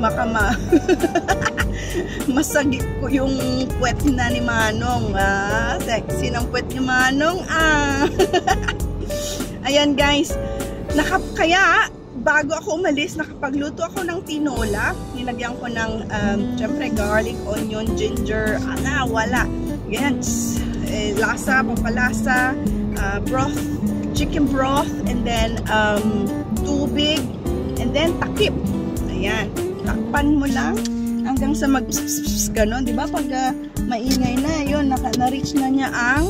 A: Masagip ko yung puwet na ni Manong. Sexy ng puwet ni Manong. Ayan guys, kaya bago ako umalis, nakapagluto ako ng tinola. Nilagyan ko ng syempre garlic, onion, ginger, wala. Ganyan, lasa, pampalasa, broth, chicken broth, and then tubig, and then takip. Ayan, takpan mo lang hanggang sa ganon, di ba? Pag maingay na, yun, na-reach na niya ang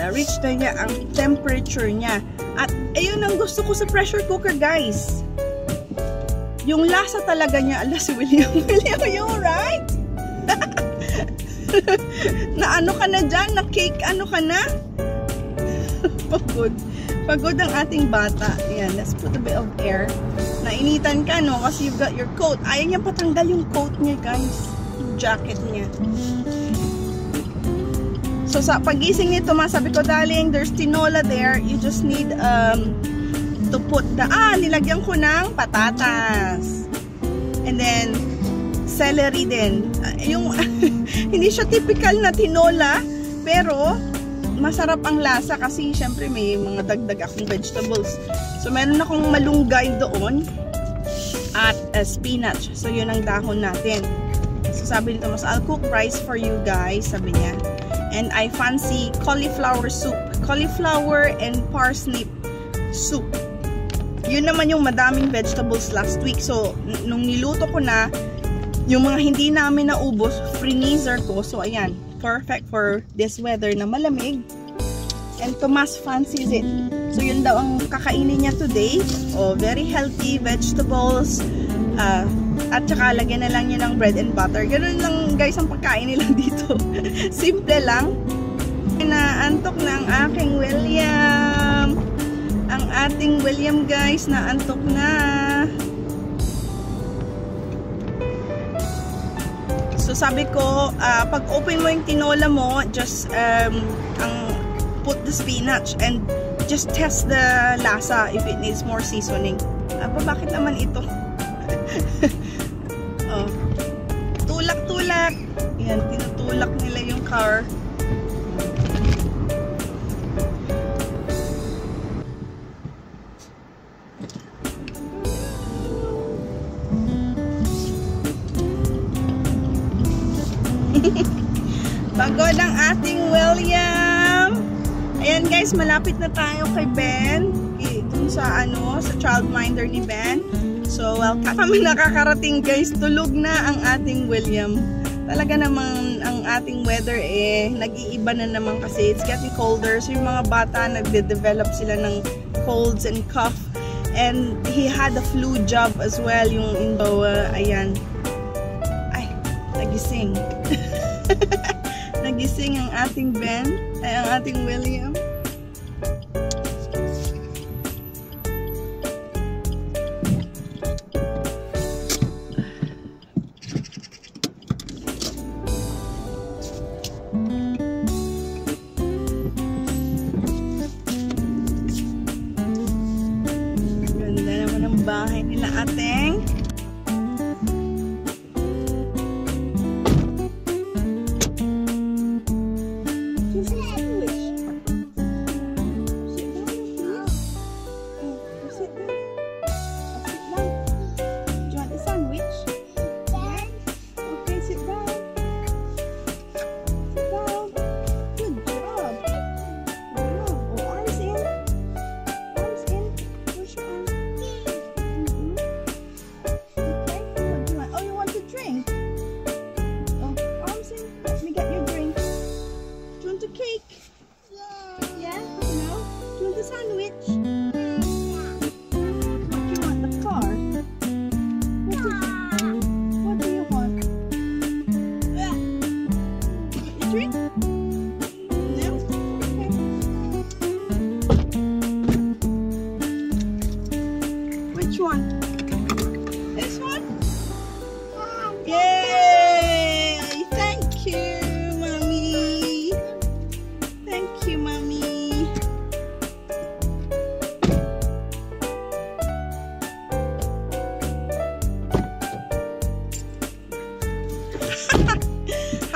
A: na-reach na niya ang temperature niya. At ayun ang gusto ko sa pressure cooker, guys. Yung lasa talaga niya, si William, you right? Na ano ka na dyan? Na cake ano ka na? Pagod ang ating bata. Ayan, let's put a bit of air. Nainitan ka, no? Kasi you've got your coat. Ayaw niya patanggal yung coat niya, guys. Yung jacket niya. So, sa pagising nito, sabi ko, darling, there's tinola there. You just need to put nilagyan ko ng patatas. And then, celery din. Yung, hindi siya typical na tinola, pero masarap ang lasa kasi syempre may mga dagdag akong vegetables. So, meron akong malunggay doon at spinach. So, yun ang dahon natin. So, sabi nito, I'll cook rice for you guys, sabi niya. And I fancy cauliflower soup. Cauliflower and parsnip soup. Yun naman yung madaming vegetables last week. So, nung niluto ko na, yung mga hindi namin naubos, freezer ko. So, ayan. Perfect for this weather na malamig. And Tomas fancies it. So, yun daw ang kakainin niya today. Very healthy vegetables. At saka lagyan na lang niya ng bread and butter. Ganun lang guys ang pagkain nila dito. Simple lang. Naantok na ang aking William. Ang ating William guys, naantok na. So sabi ko, pag open mo yung tinola mo, just put the spinach and just test the lasa if it needs more seasoning. Bakit naman ito? Tulak-tulak. Yan, tinutulak nila yung car. Pagod ang ating William. Ayan guys, malapit na tayo kay Ben. Dun sa sa childminder ni Ben. So, welcome kami nakakarating guys. Tulog na ang ating William. Talaga namang ang ating weather nag-iiba na naman kasi it's getting colder. So, yung mga bata nagde-develop sila ng colds and cough. And he had a flu jab as well. Yung ayan. Ay, nagising. Nagising ang ating Ben. Ay, ang ating William. bahay nila ating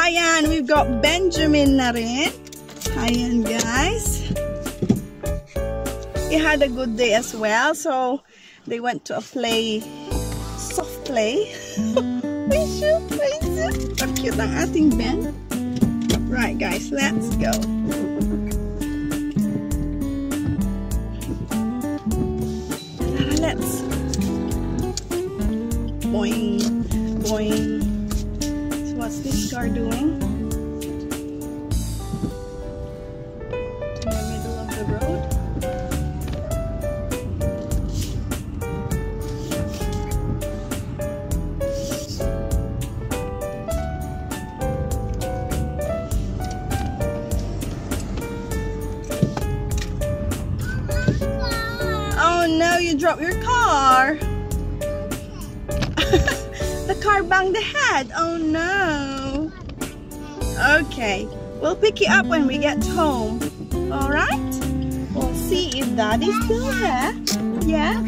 A: ayan, we've got Benjamin na rin. Ayan, guys. He had a good day as well. So, they went to a soft play. So cute ang ating Ben. Right, guys, let's go. Let's. Boing, boing. What's this car doing? In the middle of the road. Oh no, you dropped your car. The car banged the head. Oh no. Okay, we'll pick you up when we get home. Alright? We'll see if Daddy's still there. Yeah?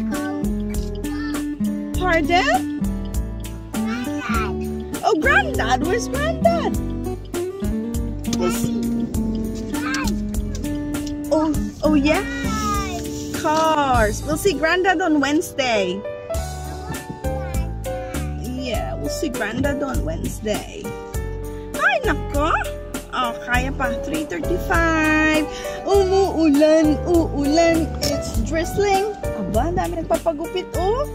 A: Pardon? Oh, Granddad? Where's Granddad? We'll see. Oh yeah? Cars. We'll see Granddad on Wednesday. We'll see Granddad on Wednesday. Ay, nako. Oh, kaya pa. 3:35. Umuulan, uulan. It's drizzling. Aba, dami nagpapagupit, oh.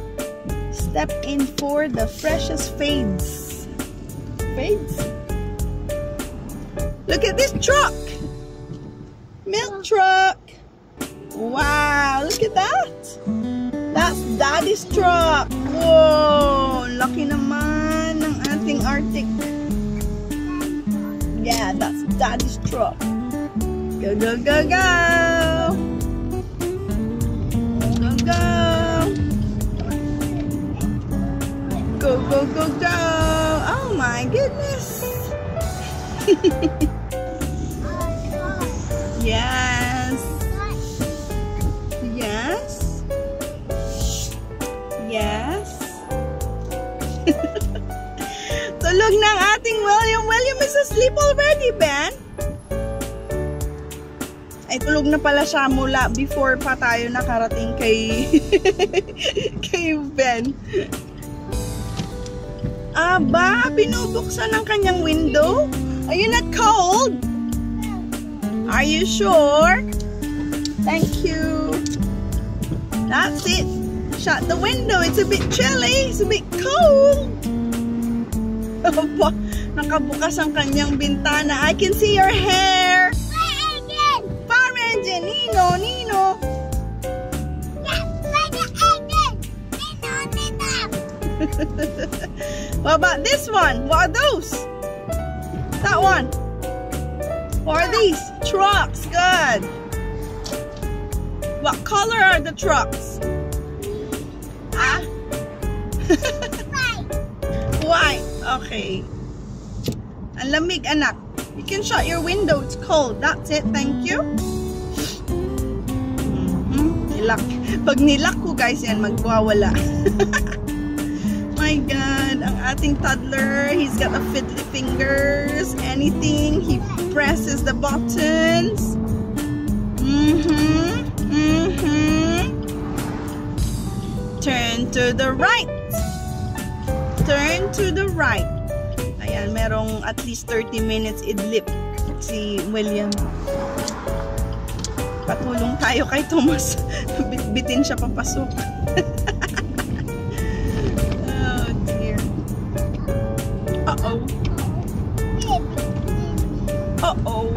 A: Step in for the freshest fades. Fades? Look at this truck. Milk truck. Wow, look at that. That's Daddy's truck. Whoa, laki naman ng ating Arctic. Yeah, that's Daddy's truck. Go, go, go, go. Go, go. Go, go, go, go. Oh my goodness. Yes. Yes. Yes. Tulog ng ating William. William is asleep already, Ben. Ay, tulog na pala siya mula before pa tayo nakarating kay kay Ben. Aba, binubuksan ng kanyang window. Are you not cold? Are you sure? Thank you. That's it. Shut the window. It's a bit chilly. It's a bit cold. Opo, nakabukas ang kanyang bintana. I can see your hair.
B: Fire engine!
A: Fire engine! Nino, Nino!
B: Yes, fire engine! Nino, Nino!
A: What about this one? What are those? That one? What are these? Trucks. Good. What color are the trucks? Ah?
B: White!
A: White. Okay. Ang lamig, anak. You can shut your window. It's cold. That's it. Thank you. Nilak. Pag nilak ko ko guys yan, magwawala. My God, ang ating toddler, he's got a fiddly fingers. Anything, he presses the buttons. Turn to the right. Turn to the right. Ayan, merong at least 30 minutes idlip si William. Patulong tayo kay Thomas. Bitbitin siya papasok. Oh dear. Uh-oh. Uh-oh.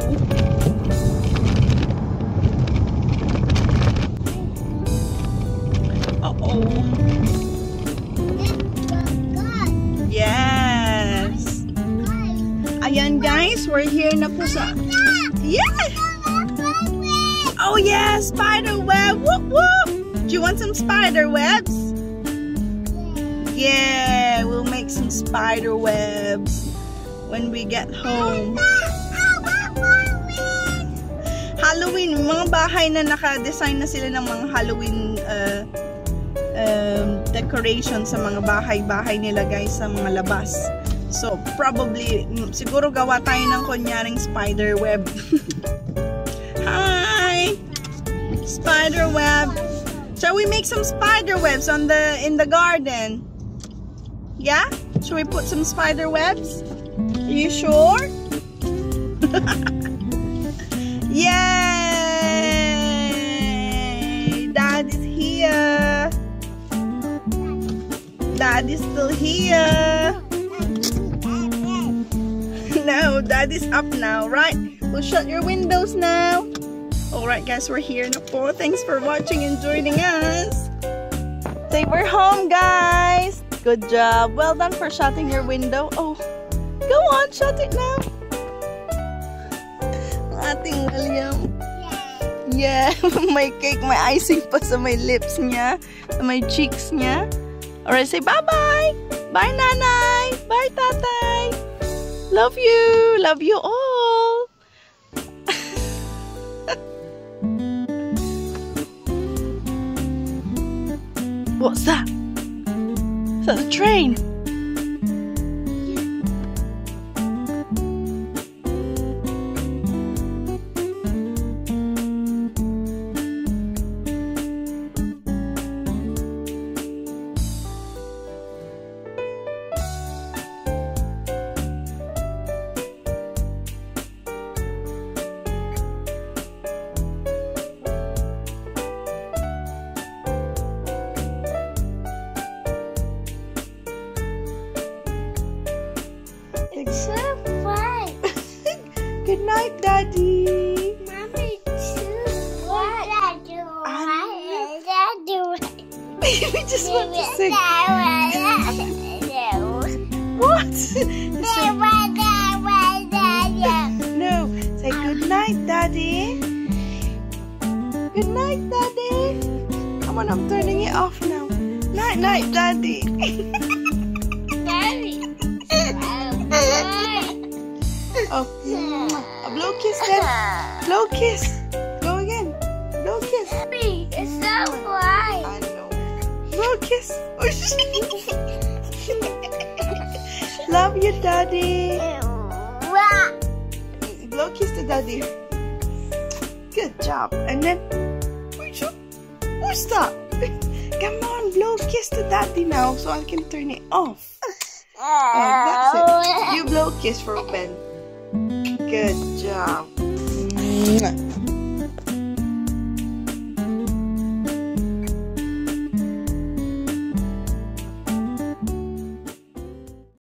A: Uh-oh. Yes. Ayan guys, we're here na po sa... Yes! Oh yeah, spider web! Whoop whoop! Do you want some spider webs? Yeah, we'll make some spider webs when we get home. Halloween, mga bahay na naka-design na sila ng mga Halloween decoration sa mga bahay-bahay nila guys, sa mga labas. So, probably, siguro gawa tayo ng kunyaring spider web. Hi! Spider web. Shall we make some spider webs in the garden? Yeah? Shall we put some spider webs? Are you sure? Yay! Dad is here. Dad is still here. No, Dad is up now, right? We'll shut your windows now. Alright guys, we're here na po. Thanks for watching and joining us. Say we're home guys. Good job. Well done for shutting your window. Oh, go on, shut it now. Ating William. Yeah, may cake, may icing pa sa may lips niya, sa may cheeks niya. Alright, say bye-bye. Bye, Nanay. Bye, Tatay. Love you. Love you all. What's that? Is that the train?
B: So fun.
A: Good night, Daddy.
B: Mommy too. What I do? I do.
A: We just want to sing. What? No. Say good night, Daddy. Good night, Daddy. Come on, I'm turning it off now. Night, night, Daddy.
B: Daddy.
A: Oh, a blow kiss then. Blow kiss. Go again. Blow kiss.
B: Mommy, it's so fun.
A: I know. Blow kiss. Love you, Daddy. Blow kiss to Daddy. Good job. And then, stop. Come on, blow kiss to Daddy now so I can turn it off. Oh, that's it. You blow kiss for Ben. Good job.